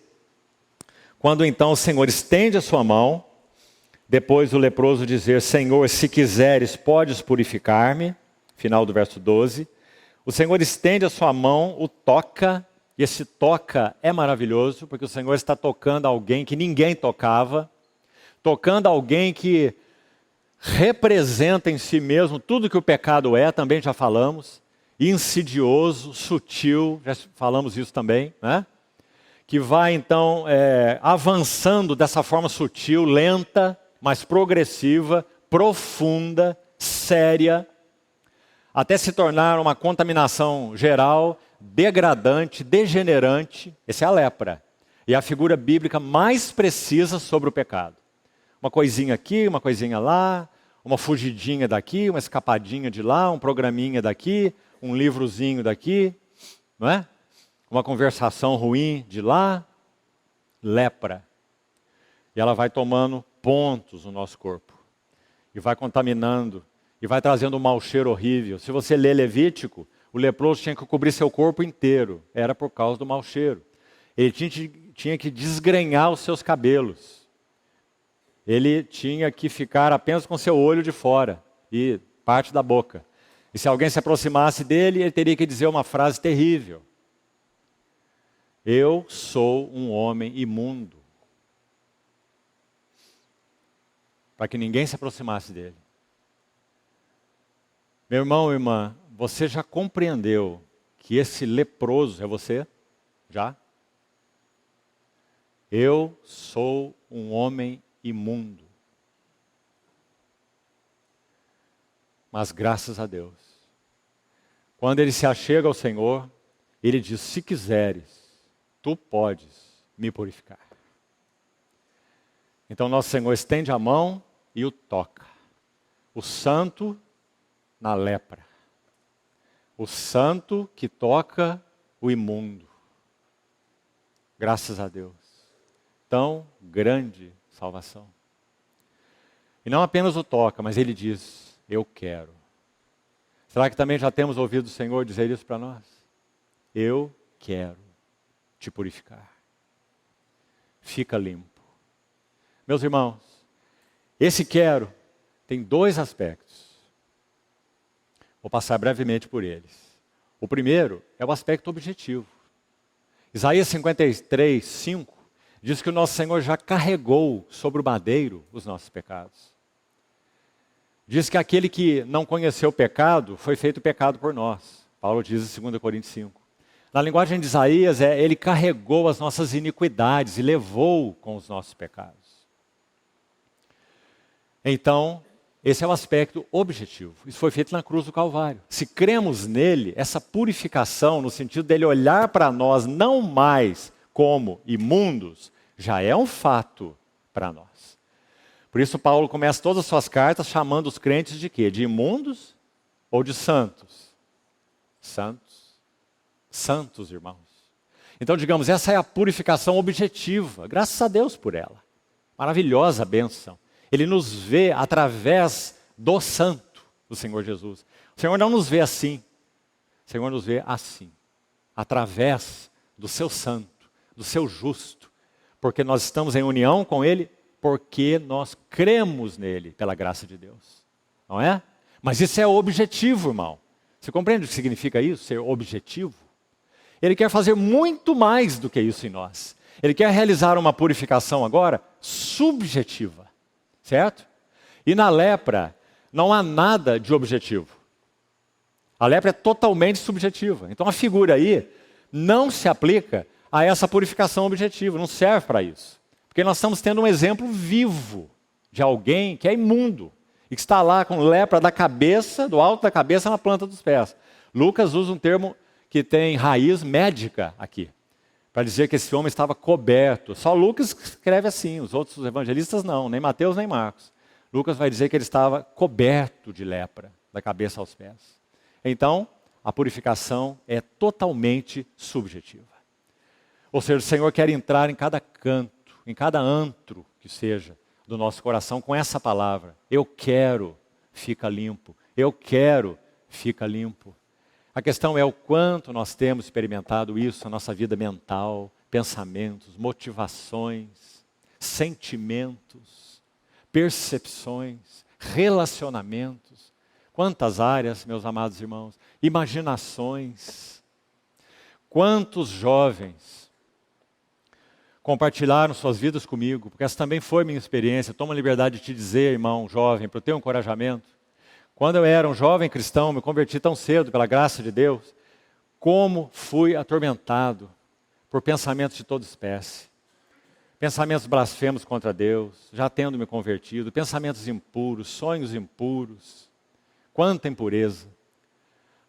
Quando então o Senhor estende a sua mão, Depois o leproso dizer: Senhor, se quiseres, podes purificar-me. Final do verso 12. O Senhor estende a sua mão, o toca, e esse toca é maravilhoso, porque o Senhor está tocando alguém que ninguém tocava, tocando alguém que representa em si mesmo tudo que o pecado é, também já falamos, insidioso, sutil, já falamos isso também, né? Que vai então avançando dessa forma sutil, lenta, mas progressiva, profunda, séria, até se tornar uma contaminação geral, degradante, degenerante. Essa é a lepra. E é a figura bíblica mais precisa sobre o pecado. Uma coisinha aqui, uma coisinha lá, uma fugidinha daqui, uma escapadinha de lá, um programinha daqui, um livrozinho daqui, não é? Uma conversação ruim de lá, lepra. E ela vai tomando pontos no nosso corpo. E vai contaminando. E vai trazendo um mau cheiro horrível. Se você lê Levítico, o leproso tinha que cobrir seu corpo inteiro. Era por causa do mau cheiro. Ele tinha que desgrenhar os seus cabelos. Ele tinha que ficar apenas com seu olho de fora e parte da boca. E se alguém se aproximasse dele, ele teria que dizer uma frase terrível. Eu sou um homem imundo. Para que ninguém se aproximasse dele. Meu irmão, irmã, você já compreendeu que esse leproso é você? Já? Eu sou um homem imundo. Mas graças a Deus, quando ele se achega ao Senhor, ele diz: se quiseres, tu podes me purificar. Então nosso Senhor estende a mão e o toca. O santo na lepra. O santo que toca o imundo. Graças a Deus. Tão grande salvação. E não apenas o toca, mas ele diz: eu quero. Será que também já temos ouvido o Senhor dizer isso para nós? Eu quero te purificar. Fica limpo. Meus irmãos, esse quero tem dois aspectos. Vou passar brevemente por eles. O primeiro é o aspecto objetivo. Isaías 53, 5 diz que o nosso Senhor já carregou sobre o madeiro os nossos pecados. Diz que aquele que não conheceu o pecado foi feito pecado por nós. Paulo diz em 2 Coríntios 5. Na linguagem de Isaías, ele carregou as nossas iniquidades e levou com os nossos pecados. Então, esse é o aspecto objetivo. Isso foi feito na cruz do Calvário. Se cremos nele, essa purificação, no sentido dele olhar para nós não mais como imundos, já é um fato para nós. Por isso Paulo começa todas as suas cartas chamando os crentes de quê? De imundos ou de santos? Santos. Santos, irmãos. Então, digamos, essa é a purificação objetiva. Graças a Deus por ela. Maravilhosa bênção. Ele nos vê através do santo, do Senhor Jesus. O Senhor não nos vê assim. O Senhor nos vê assim. Através do seu santo, do seu justo. Porque nós estamos em união com Ele, porque nós cremos nele, pela graça de Deus. Não é? Mas isso é objetivo, irmão. Você compreende o que significa isso, ser objetivo? Ele quer fazer muito mais do que isso em nós. Ele quer realizar uma purificação agora subjetiva. Certo? E na lepra não há nada de objetivo. A lepra é totalmente subjetiva. Então a figura aí não se aplica a essa purificação objetiva, não serve para isso. Porque nós estamos tendo um exemplo vivo de alguém que é imundo e que está lá com lepra da cabeça, do alto da cabeça na planta dos pés. Lucas usa um termo que tem raiz médica aqui, para dizer que esse homem estava coberto. Só Lucas escreve assim, os outros evangelistas não, nem Mateus nem Marcos. Lucas vai dizer que ele estava coberto de lepra, da cabeça aos pés. Então, a purificação é totalmente subjetiva. Ou seja, o Senhor quer entrar em cada canto, em cada antro que seja do nosso coração com essa palavra. Eu quero, fica limpo. Eu quero, fica limpo. A questão é o quanto nós temos experimentado isso na nossa vida mental, pensamentos, motivações, sentimentos, percepções, relacionamentos. Quantas áreas, meus amados irmãos, imaginações. Quantos jovens compartilharam suas vidas comigo, porque essa também foi minha experiência. Tomo a liberdade de te dizer, irmão, jovem, para o teu encorajamento. Quando eu era um jovem cristão, me converti tão cedo, pela graça de Deus, como fui atormentado por pensamentos de toda espécie. Pensamentos blasfemos contra Deus, já tendo me convertido, pensamentos impuros, sonhos impuros, quanta impureza.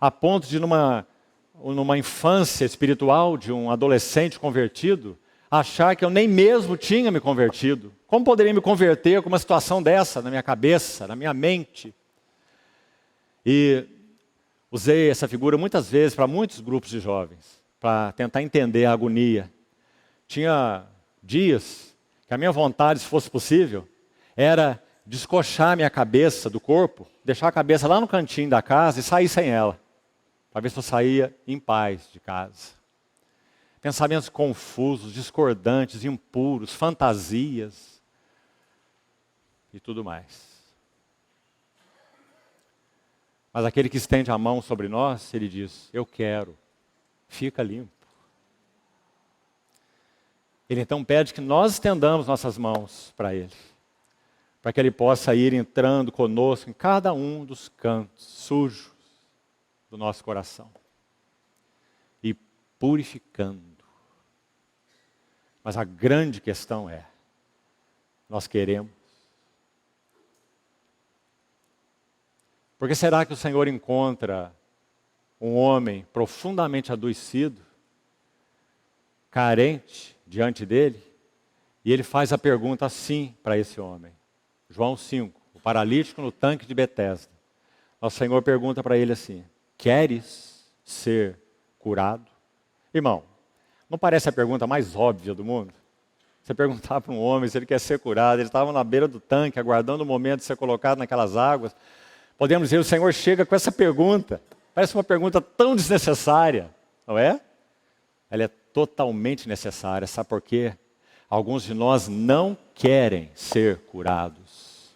A ponto de, numa infância espiritual de um adolescente convertido, achar que eu nem mesmo tinha me convertido. Como poderia me converter com uma situação dessa na minha cabeça, na minha mente? E usei essa figura muitas vezes para muitos grupos de jovens, para tentar entender a agonia. Tinha dias que a minha vontade, se fosse possível, era descoxar minha cabeça do corpo, deixar a cabeça lá no cantinho da casa e sair sem ela, para ver se eu saía em paz de casa. Pensamentos confusos, discordantes, impuros, fantasias e tudo mais. Mas aquele que estende a mão sobre nós, ele diz, eu quero, fica limpo. Ele então pede que nós estendamos nossas mãos para ele, para que ele possa ir entrando conosco em cada um dos cantos sujos do nosso coração e purificando. Mas a grande questão é, nós queremos. Por que será que o Senhor encontra um homem profundamente adoecido, carente diante dele, e ele faz a pergunta assim para esse homem? João 5, o paralítico no tanque de Betesda. Nosso Senhor pergunta para ele assim, queres ser curado? Irmão, não parece a pergunta mais óbvia do mundo? Você perguntar para um homem se ele quer ser curado, ele estava na beira do tanque, aguardando o momento de ser colocado naquelas águas. Podemos dizer, o Senhor chega com essa pergunta. Parece uma pergunta tão desnecessária, não é? Ela é totalmente necessária. Sabe por quê? Alguns de nós não querem ser curados.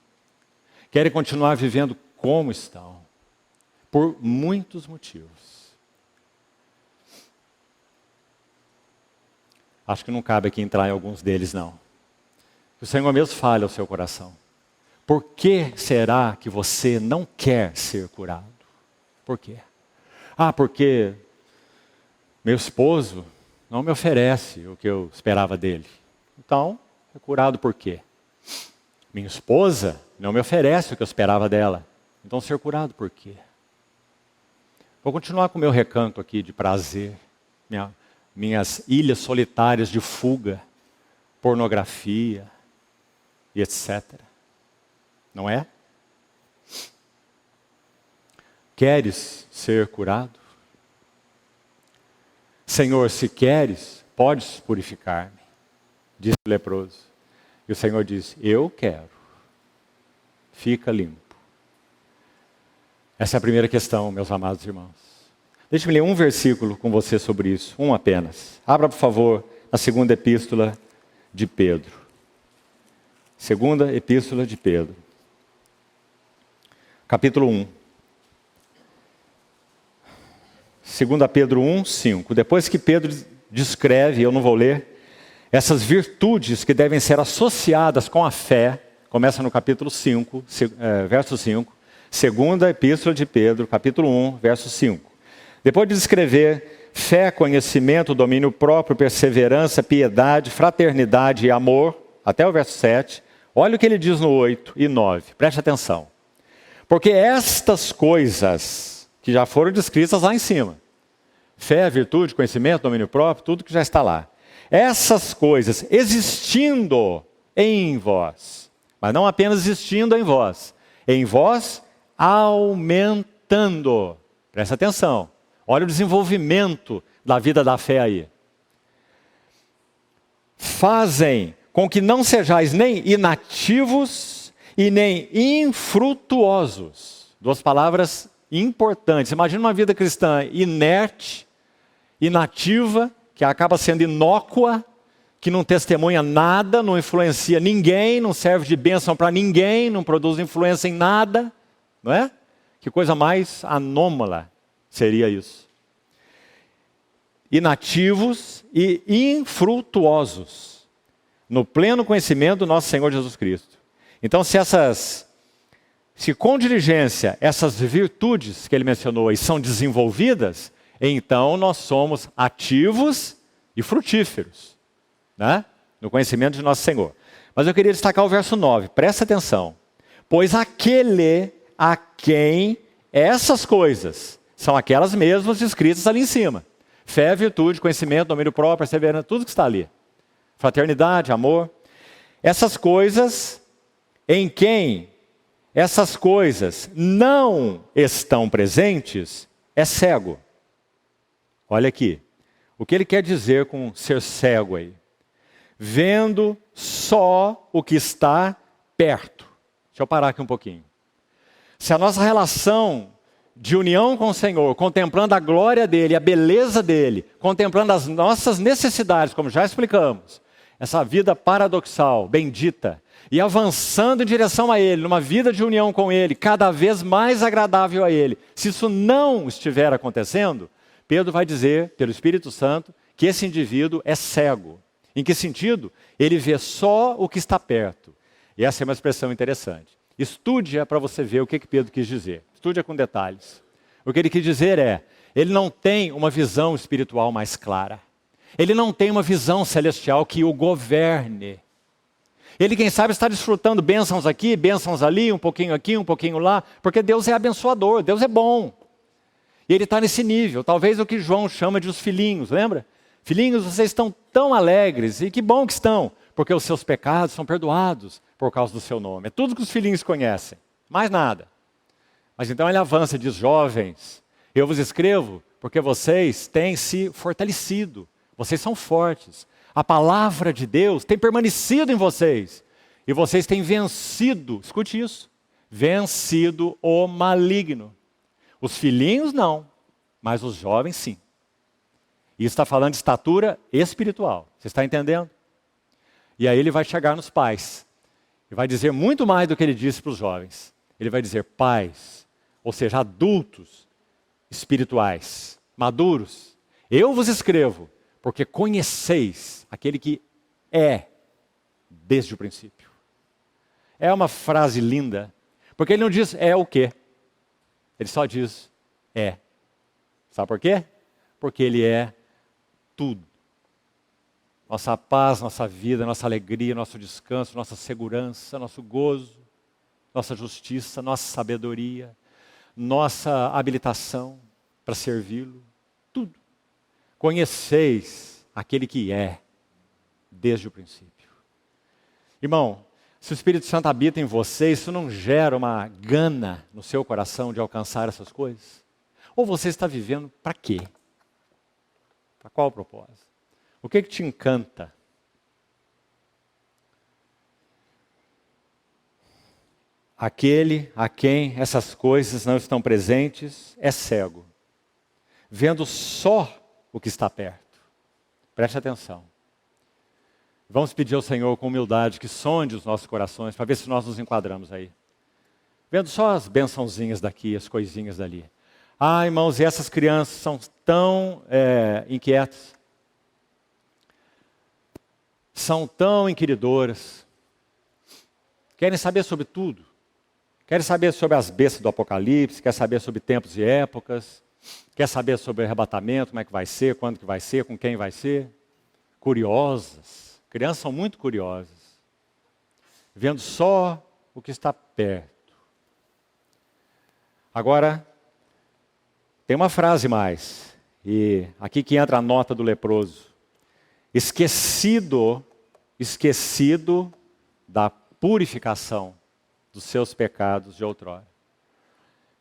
Querem continuar vivendo como estão. Por muitos motivos. Acho que não cabe aqui entrar em alguns deles, não. O Senhor mesmo fale ao seu coração. Por que será que você não quer ser curado? Por quê? Porque meu esposo não me oferece o que eu esperava dele. Então, é curado por quê? Minha esposa não me oferece o que eu esperava dela. Então, ser curado por quê? Vou continuar com o meu recanto aqui de prazer, minhas ilhas solitárias de fuga, pornografia e etc. Não é? Queres ser curado? Senhor, se queres, podes purificar-me, disse o leproso. E o Senhor disse, eu quero. Fica limpo. Essa é a primeira questão, meus amados irmãos. Deixe-me ler um versículo com você sobre isso, um apenas. Abra, por favor, na segunda epístola de Pedro. Segunda epístola de Pedro. Capítulo 1. 2 Pedro 1, 5. Depois que Pedro descreve, eu não vou ler, essas virtudes que devem ser associadas com a fé, começa no capítulo 5, verso 5. Segunda epístola de Pedro, capítulo 1, verso 5. Depois de descrever fé, conhecimento, domínio próprio, perseverança, piedade, fraternidade e amor, até o verso 7, olha o que ele diz no 8 e 9. Preste atenção. Porque estas coisas que já foram descritas lá em cima, fé, virtude, conhecimento, domínio próprio, tudo que já está lá. Essas coisas existindo em vós, mas não apenas existindo em vós aumentando. Presta atenção. Olha o desenvolvimento da vida da fé aí. Fazem com que não sejais nem inativos e nem infrutuosos. Duas palavras importantes. Imagina uma vida cristã inerte, inativa, que acaba sendo inócua, que não testemunha nada, não influencia ninguém, não serve de bênção para ninguém, não produz influência em nada, não é? Que coisa mais anômala seria isso. Inativos e infrutuosos, no pleno conhecimento do nosso Senhor Jesus Cristo. Então, se com diligência essas virtudes que ele mencionou aí são desenvolvidas, então nós somos ativos e frutíferos, né? No conhecimento de nosso Senhor. Mas eu queria destacar o verso 9, presta atenção. Pois aquele a quem essas coisas são aquelas mesmas escritas ali em cima. Fé, virtude, conhecimento, domínio próprio, perseverança, tudo que está ali. Fraternidade, amor. Essas coisas em quem essas coisas não estão presentes é cego. Olha aqui. O que ele quer dizer com ser cego aí? Vendo só o que está perto. Deixa eu parar aqui um pouquinho. Se a nossa relação de união com o Senhor, contemplando a glória dEle, a beleza dEle, contemplando as nossas necessidades, como já explicamos, essa vida paradoxal, bendita, e avançando em direção a Ele, numa vida de união com Ele, cada vez mais agradável a Ele. Se isso não estiver acontecendo, Pedro vai dizer, pelo Espírito Santo, que esse indivíduo é cego. Em que sentido? Ele vê só o que está perto. E essa é uma expressão interessante. Estude-a para você ver o que Pedro quis dizer. Estude-a com detalhes. O que ele quis dizer é, ele não tem uma visão espiritual mais clara. Ele não tem uma visão celestial que o governe. Ele, quem sabe, está desfrutando bênçãos aqui, bênçãos ali, um pouquinho lá, porque Deus é abençoador, Deus é bom. E ele está nesse nível, talvez o que João chama de os filhinhos, lembra? Filhinhos, vocês estão tão alegres, e que bom que estão, porque os seus pecados são perdoados por causa do seu nome. É tudo que os filhinhos conhecem, mais nada. Mas então ele avança e diz, jovens, eu vos escrevo porque vocês têm se fortalecido, vocês são fortes. A palavra de Deus tem permanecido em vocês. E vocês têm vencido, escute isso, vencido o maligno. Os filhinhos não, mas os jovens sim. E isso está falando de estatura espiritual. Você está entendendo? E aí ele vai chegar nos pais. E vai dizer muito mais do que ele disse para os jovens. Ele vai dizer pais, ou seja, adultos espirituais, maduros. Eu vos escrevo, porque conheceis aquele que é desde o princípio. É uma frase linda, porque ele não diz é o quê? Ele só diz é. Sabe por quê? Porque ele é tudo. Nossa paz, nossa vida, nossa alegria, nosso descanso, nossa segurança, nosso gozo, nossa justiça, nossa sabedoria, nossa habilitação para servi-lo, tudo. Conheceis aquele que é desde o princípio. Irmão, se o Espírito Santo habita em você, isso não gera uma gana no seu coração de alcançar essas coisas? Ou você está vivendo para quê? Para qual propósito? O que te encanta? Aquele a quem essas coisas não estão presentes é cego, vendo só o que está perto. Preste atenção. Vamos pedir ao Senhor com humildade que sonde os nossos corações, para ver se nós nos enquadramos aí. Vendo só as bençãozinhas daqui, as coisinhas dali. Ah, irmãos, e essas crianças são tão inquietas. São tão inquiridoras. Querem saber sobre tudo. Querem saber sobre as bestas do Apocalipse, quer saber sobre tempos e épocas, quer saber sobre o arrebatamento, como é que vai ser, quando que vai ser, com quem vai ser. Curiosas. Crianças são muito curiosas. Vendo só o que está perto. Agora, tem uma frase mais. E aqui que entra a nota do leproso. Esquecido da purificação dos seus pecados de outrora.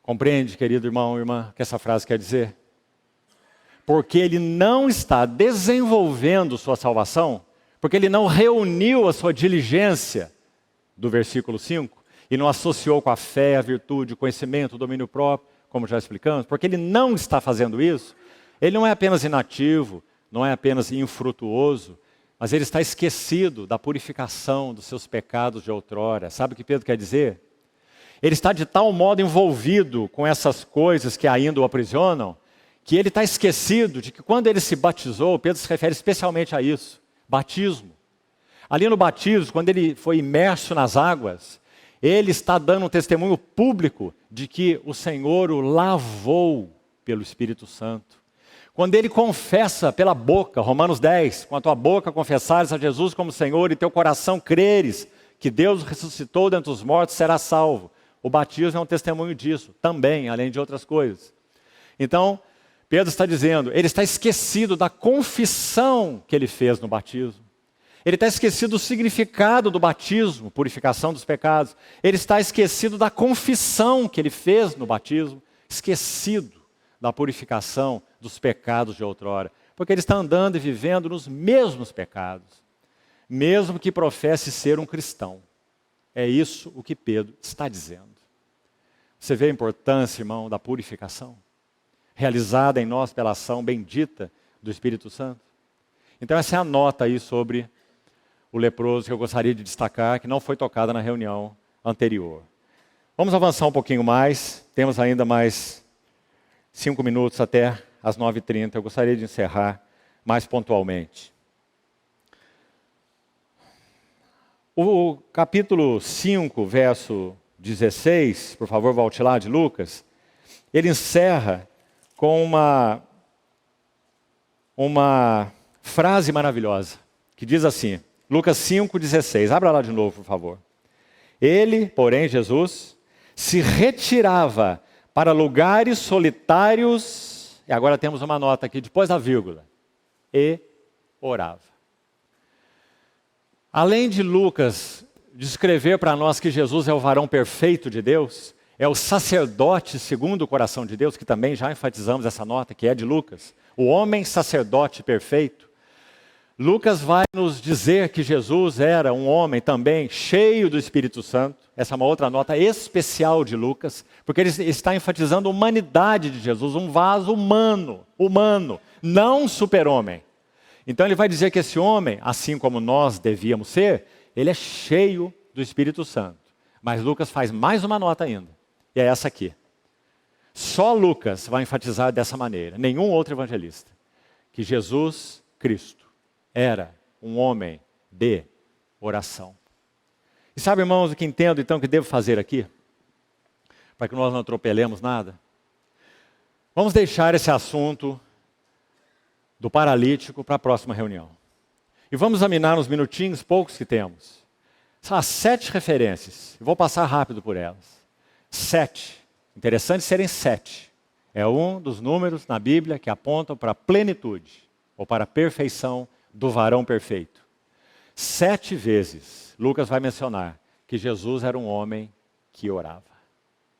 Compreende, querido irmão e irmã, o que essa frase quer dizer? Porque ele não está desenvolvendo sua salvação, porque ele não reuniu a sua diligência, do versículo 5, e não associou com a fé, a virtude, o conhecimento, o domínio próprio, como já explicamos, porque ele não está fazendo isso, ele não é apenas inativo, não é apenas infrutuoso, mas ele está esquecido da purificação dos seus pecados de outrora. Sabe o que Pedro quer dizer? Ele está de tal modo envolvido com essas coisas que ainda o aprisionam, que ele está esquecido de que quando ele se batizou, Pedro se refere especialmente a isso, batismo. Ali no batismo, quando ele foi imerso nas águas, ele está dando um testemunho público de que o Senhor o lavou pelo Espírito Santo. Quando ele confessa pela boca, Romanos 10, com a tua boca confessares a Jesus como Senhor e teu coração creres que Deus ressuscitou dentre os mortos, será salvo. O batismo é um testemunho disso, também, além de outras coisas. Então, Pedro está dizendo, ele está esquecido da confissão que ele fez no batismo. Ele está esquecido do significado do batismo, purificação dos pecados. Ele está esquecido da confissão que ele fez no batismo, esquecido da purificação dos pecados de outrora. Porque ele está andando e vivendo nos mesmos pecados, mesmo que professe ser um cristão. É isso o que Pedro está dizendo. Você vê a importância, irmão, da purificação, realizada em nós pela ação bendita do Espírito Santo? Então essa é a nota aí sobre o leproso que eu gostaria de destacar, que não foi tocada na reunião anterior. Vamos avançar um pouquinho mais, temos ainda mais 5 minutos até às 9h30, eu gostaria de encerrar mais pontualmente. O capítulo 5, verso 16, por favor, volte lá de Lucas, ele encerra com uma frase maravilhosa, que diz assim, Lucas 5,16, abra lá de novo, por favor. Ele, porém, Jesus, se retirava para lugares solitários, e agora temos uma nota aqui, depois da vírgula, e orava. Além de Lucas descrever para nós que Jesus é o varão perfeito de Deus, é o sacerdote segundo o coração de Deus, que também já enfatizamos essa nota, que é de Lucas, o homem sacerdote perfeito. Lucas vai nos dizer que Jesus era um homem também cheio do Espírito Santo. Essa é uma outra nota especial de Lucas, porque ele está enfatizando a humanidade de Jesus, um vaso humano, não super-homem. Então ele vai dizer que esse homem, assim como nós devíamos ser, ele é cheio do Espírito Santo. Mas Lucas faz mais uma nota ainda, e é essa aqui. Só Lucas vai enfatizar dessa maneira, nenhum outro evangelista, que Jesus Cristo era um homem de oração. E sabe, irmãos, o que entendo então que devo fazer aqui? Para que nós não atropelemos nada? Vamos deixar esse assunto do paralítico para a próxima reunião. E vamos examinar nos minutinhos poucos que temos. São as 7 referências. Eu vou passar rápido por elas. 7. Interessante serem 7. É um dos números na Bíblia que apontam para a plenitude, ou para a perfeição do varão perfeito. 7 vezes, Lucas vai mencionar que Jesus era um homem que orava.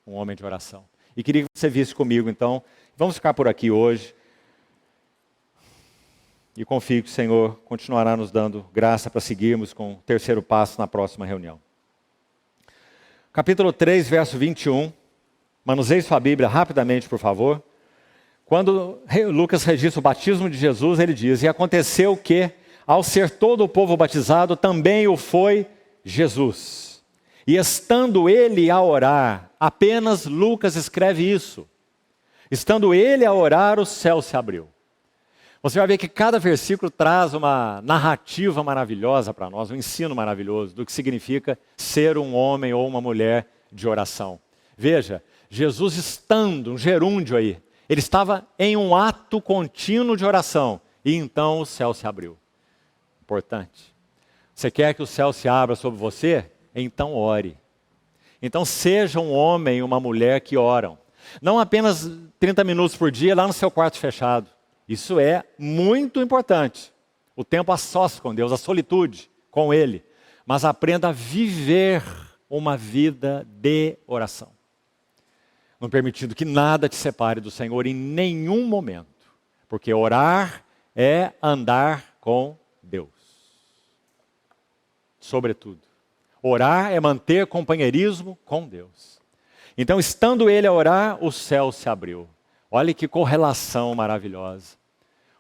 Um homem de oração. E queria que você visse comigo, então. Vamos ficar por aqui hoje. E confio que o Senhor continuará nos dando graça para seguirmos com o terceiro passo na próxima reunião. Capítulo 3, verso 21. Manuseie sua Bíblia rapidamente, por favor. Quando Lucas registra o batismo de Jesus, ele diz, e aconteceu que, ao ser todo o povo batizado, também o foi Jesus. E estando ele a orar, apenas Lucas escreve isso. Estando ele a orar, o céu se abriu. Você vai ver que cada versículo traz uma narrativa maravilhosa para nós, um ensino maravilhoso do que significa ser um homem ou uma mulher de oração. Veja, Jesus estando, um gerúndio aí, ele estava em um ato contínuo de oração e então o céu se abriu. Importante. Você quer que o céu se abra sobre você? Então ore. Então seja um homem e uma mulher que oram. Não apenas 30 minutos por dia lá no seu quarto fechado. Isso é muito importante. O tempo a sós com Deus, a solitude com Ele. Mas aprenda a viver uma vida de oração. Não permitindo que nada te separe do Senhor em nenhum momento. Porque orar é andar com Deus. Sobretudo. Orar é manter companheirismo com Deus. Então, estando ele a orar, o céu se abriu. Olha que correlação maravilhosa.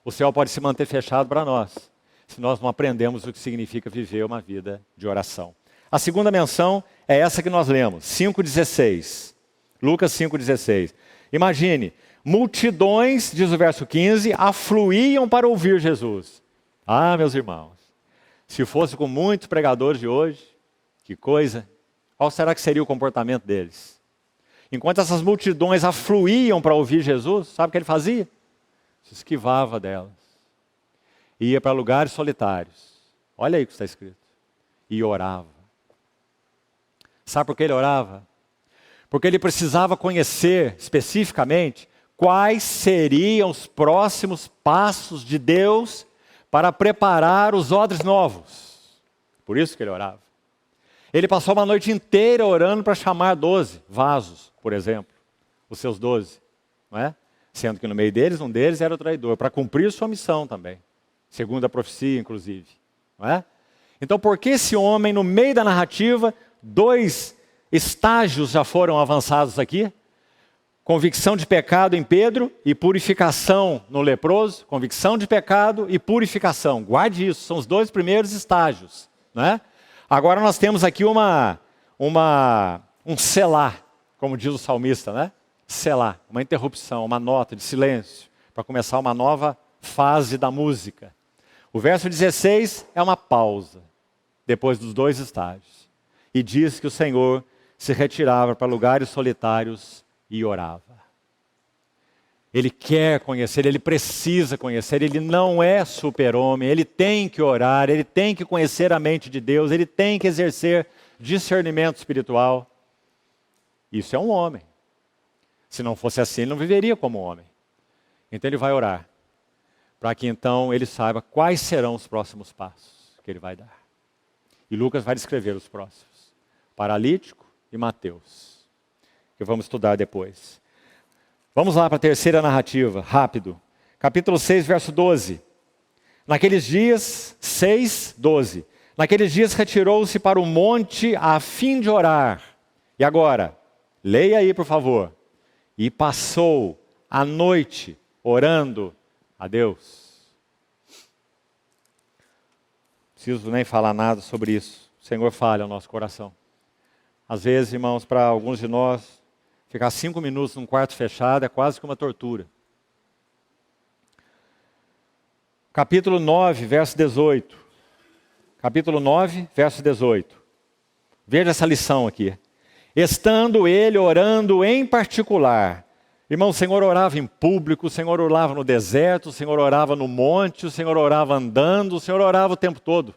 O céu pode se manter fechado para nós. se nós não aprendemos o que significa viver uma vida de oração. A segunda menção é essa que nós lemos, 5,16. Lucas 5,16. Imagine, multidões, diz o verso 15, afluíam para ouvir Jesus. Ah, meus irmãos, se fosse com muitos pregadores de hoje, que coisa, qual será que seria o comportamento deles? Enquanto essas multidões afluíam para ouvir Jesus, sabe o que ele fazia? Se esquivava delas. Ia para lugares solitários. Olha aí o que está escrito. E orava. Sabe por que ele orava? Porque ele precisava conhecer especificamente quais seriam os próximos passos de Deus para preparar os odres novos. Por isso que ele orava. Ele passou uma noite inteira orando para chamar 12 vasos, por exemplo, os seus 12, não é? Sendo que no meio deles, um deles era o traidor, para cumprir sua missão também, segundo a profecia, inclusive, não é? Então, por que esse homem, no meio da narrativa, 2 estágios já foram avançados aqui? Convicção de pecado em Pedro e purificação no leproso. Convicção de pecado e purificação. Guarde isso, são os 2 primeiros estágios, não é? Agora nós temos aqui um selar, como diz o salmista, né? Selar, uma interrupção, uma nota de silêncio, para começar uma nova fase da música. O verso 16 é uma pausa, depois dos 2 estágios. E diz que o Senhor se retirava para lugares solitários e orava. Ele quer conhecer, ele precisa conhecer, ele não é super-homem, ele tem que orar, ele tem que conhecer a mente de Deus, ele tem que exercer discernimento espiritual. Isso é um homem. Se não fosse assim, ele não viveria como homem. Então ele vai orar, para que então ele saiba quais serão os próximos passos que ele vai dar. E Lucas vai descrever os próximos. Paralítico e Mateus, que vamos estudar depois. Vamos lá para a terceira narrativa, rápido. Capítulo 6, verso 12. Naqueles dias, 6, 12. Naqueles dias retirou-se para o monte a fim de orar. E agora, leia aí por favor. E passou a noite orando a Deus. Não preciso nem falar nada sobre isso. O Senhor fala ao nosso coração. Às vezes, irmãos, para alguns de nós, ficar 5 minutos num quarto fechado é quase que uma tortura. Capítulo 9, verso 18. Capítulo 9, verso 18. Veja essa lição aqui. Estando ele orando em particular. Irmão, o Senhor orava em público, o Senhor orava no deserto, o Senhor orava no monte, o Senhor orava andando, o Senhor orava o tempo todo.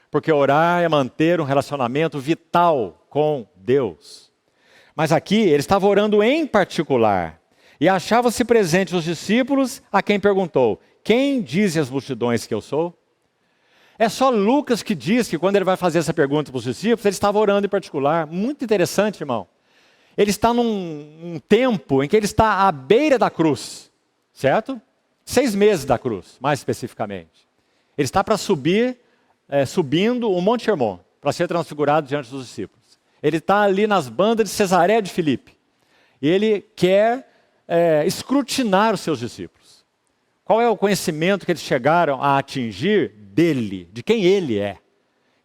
Porque orar é manter um relacionamento vital com Deus. Mas aqui ele estava orando em particular. E achavam-se presentes os discípulos, a quem perguntou: quem dizem as multidões que eu sou? É só Lucas que diz que quando ele vai fazer essa pergunta para os discípulos, ele estava orando em particular. Muito interessante, irmão. Ele está num tempo em que ele está à beira da cruz, certo? 6 meses da cruz, mais especificamente. Ele está para subindo o Monte Hermon, para ser transfigurado diante dos discípulos. Ele está ali nas bandas de Cesareia de Filipe. E ele quer escrutinar os seus discípulos. Qual é o conhecimento que eles chegaram a atingir dele, de quem ele é?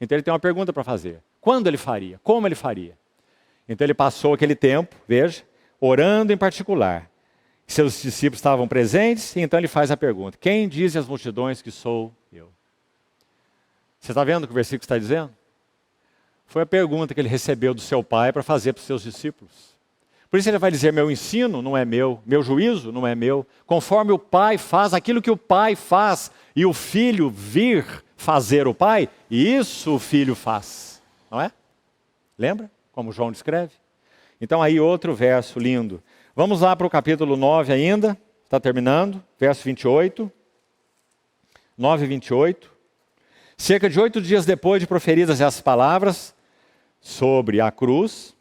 Então ele tem uma pergunta para fazer. Quando ele faria? Como ele faria? Então ele passou aquele tempo, veja, orando em particular. Seus discípulos estavam presentes, e então ele faz a pergunta: quem diz às multidões que sou eu? Você está vendo o que o versículo está dizendo? Foi a pergunta que ele recebeu do seu pai para fazer para os seus discípulos. Por isso ele vai dizer: meu ensino não é meu juízo não é meu. Conforme o pai faz aquilo que o pai faz, e o filho vir fazer o pai, isso o filho faz. Não é? Lembra como João descreve? Então aí outro verso lindo. Vamos lá para o capítulo 9 ainda, está terminando, verso 28. 9 e 28. Cerca de 8 dias depois de proferidas essas palavras sobre a cruz,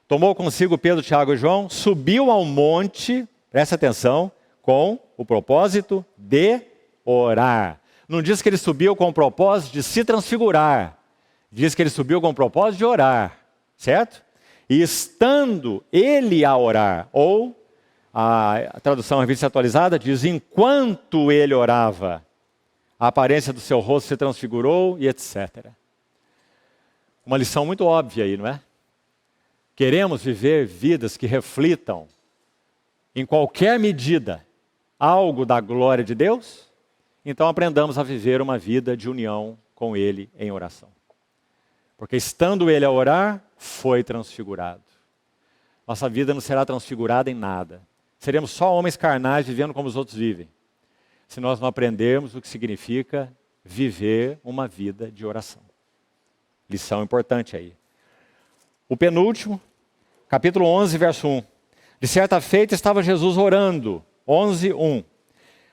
tomou consigo Pedro, Tiago e João, subiu ao monte, presta atenção, com o propósito de orar. Não diz que ele subiu com o propósito de se transfigurar, diz que ele subiu com o propósito de orar, certo? E estando ele a orar, ou a tradução revista atualizada diz: enquanto ele orava, a aparência do seu rosto se transfigurou e etc. Uma lição muito óbvia aí, não é? Queremos viver vidas que reflitam, em qualquer medida, algo da glória de Deus? Então aprendamos a viver uma vida de união com Ele em oração. Porque estando Ele a orar, foi transfigurado. Nossa vida não será transfigurada em nada. Seremos só homens carnais vivendo como os outros vivem, se nós não aprendermos o que significa viver uma vida de oração. Lição importante aí. O penúltimo, capítulo 11, verso 1. De certa feita estava Jesus orando, 11:1.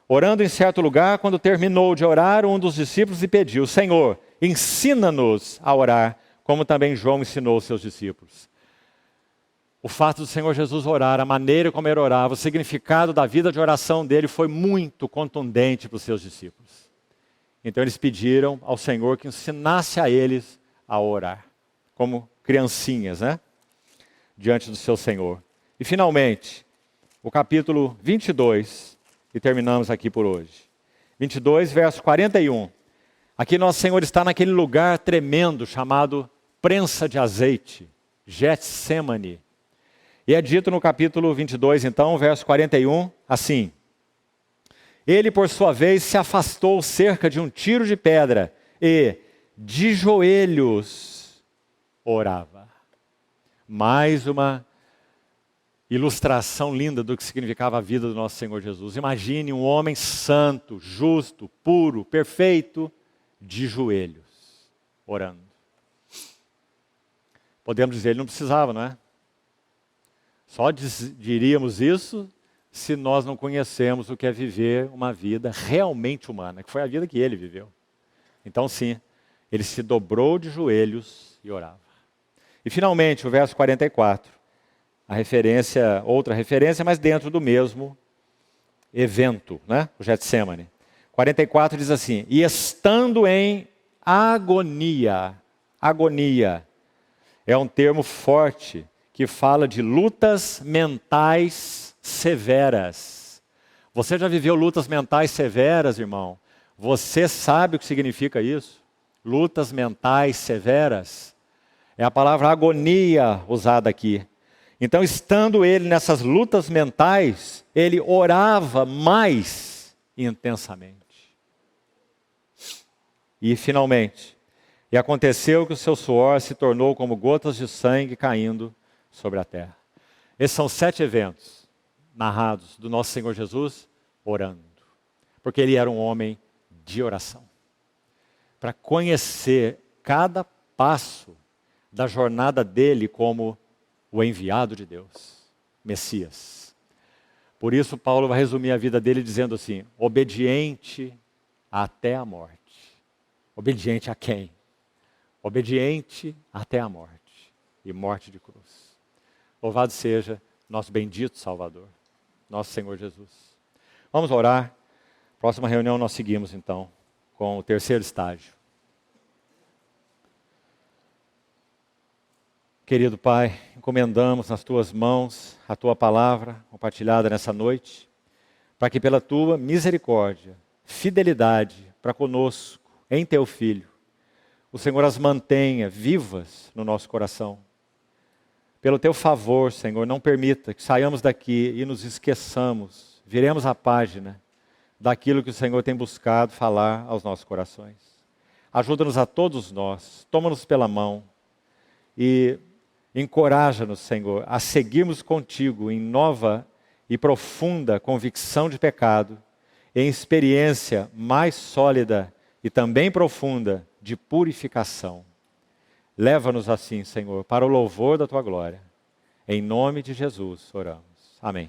Orando em certo lugar, quando terminou de orar, um dos discípulos lhe pediu: Senhor, ensina-nos a orar, como também João ensinou seus discípulos. O fato do Senhor Jesus orar, a maneira como ele orava, o significado da vida de oração dele foi muito contundente para os seus discípulos. Então eles pediram ao Senhor que ensinasse a eles a orar, como criancinhas, né? Diante do seu Senhor. E finalmente, o capítulo 22, e terminamos aqui por hoje. 22, verso 41. Aqui nosso Senhor está naquele lugar tremendo chamado prensa de azeite, Getsemane. E é dito no capítulo 22, então, verso 41, assim: Ele, por sua vez, se afastou cerca de um tiro de pedra e, de joelhos, orava. Mais uma ilustração linda do que significava a vida do nosso Senhor Jesus. Imagine um homem santo, justo, puro, perfeito, de joelhos, orando. Podemos dizer, ele não precisava, não é? Só diríamos isso se nós não conhecemos o que é viver uma vida realmente humana, que foi a vida que ele viveu. Então sim, ele se dobrou de joelhos e orava. E finalmente, o verso 44, outra referência, mas dentro do mesmo evento, né? O Getsemane. 44 diz assim: E estando em agonia é um termo forte, que fala de lutas mentais severas. Você já viveu lutas mentais severas, irmão? Você sabe o que significa isso? Lutas mentais severas. É a palavra agonia usada aqui. Então, estando ele nessas lutas mentais, ele orava mais intensamente. E finalmente, e aconteceu que o seu suor se tornou como gotas de sangue caindo sobre a terra. Esses são 7 eventos narrados do nosso Senhor Jesus orando. Porque ele era um homem de oração. Para conhecer cada passo da jornada dele como o enviado de Deus, Messias. Por isso Paulo vai resumir a vida dele dizendo assim: obediente até a morte. Obediente a quem? Obediente até a morte. E morte de cruz. Louvado seja nosso bendito Salvador, nosso Senhor Jesus. Vamos orar. Próxima reunião nós seguimos então com o terceiro estágio. Querido Pai, encomendamos nas Tuas mãos a Tua palavra compartilhada nessa noite, para que pela Tua misericórdia, fidelidade para conosco, em Teu Filho, o Senhor as mantenha vivas no nosso coração. Pelo Teu favor, Senhor, não permita que saiamos daqui e nos esqueçamos, viremos a página daquilo que o Senhor tem buscado falar aos nossos corações. Ajuda-nos a todos nós, toma-nos pela mão e encoraja-nos, Senhor, a seguirmos contigo em nova e profunda convicção de pecado, em experiência mais sólida e também profunda de purificação. Leva-nos assim, Senhor, para o louvor da Tua glória. Em nome de Jesus oramos. Amém.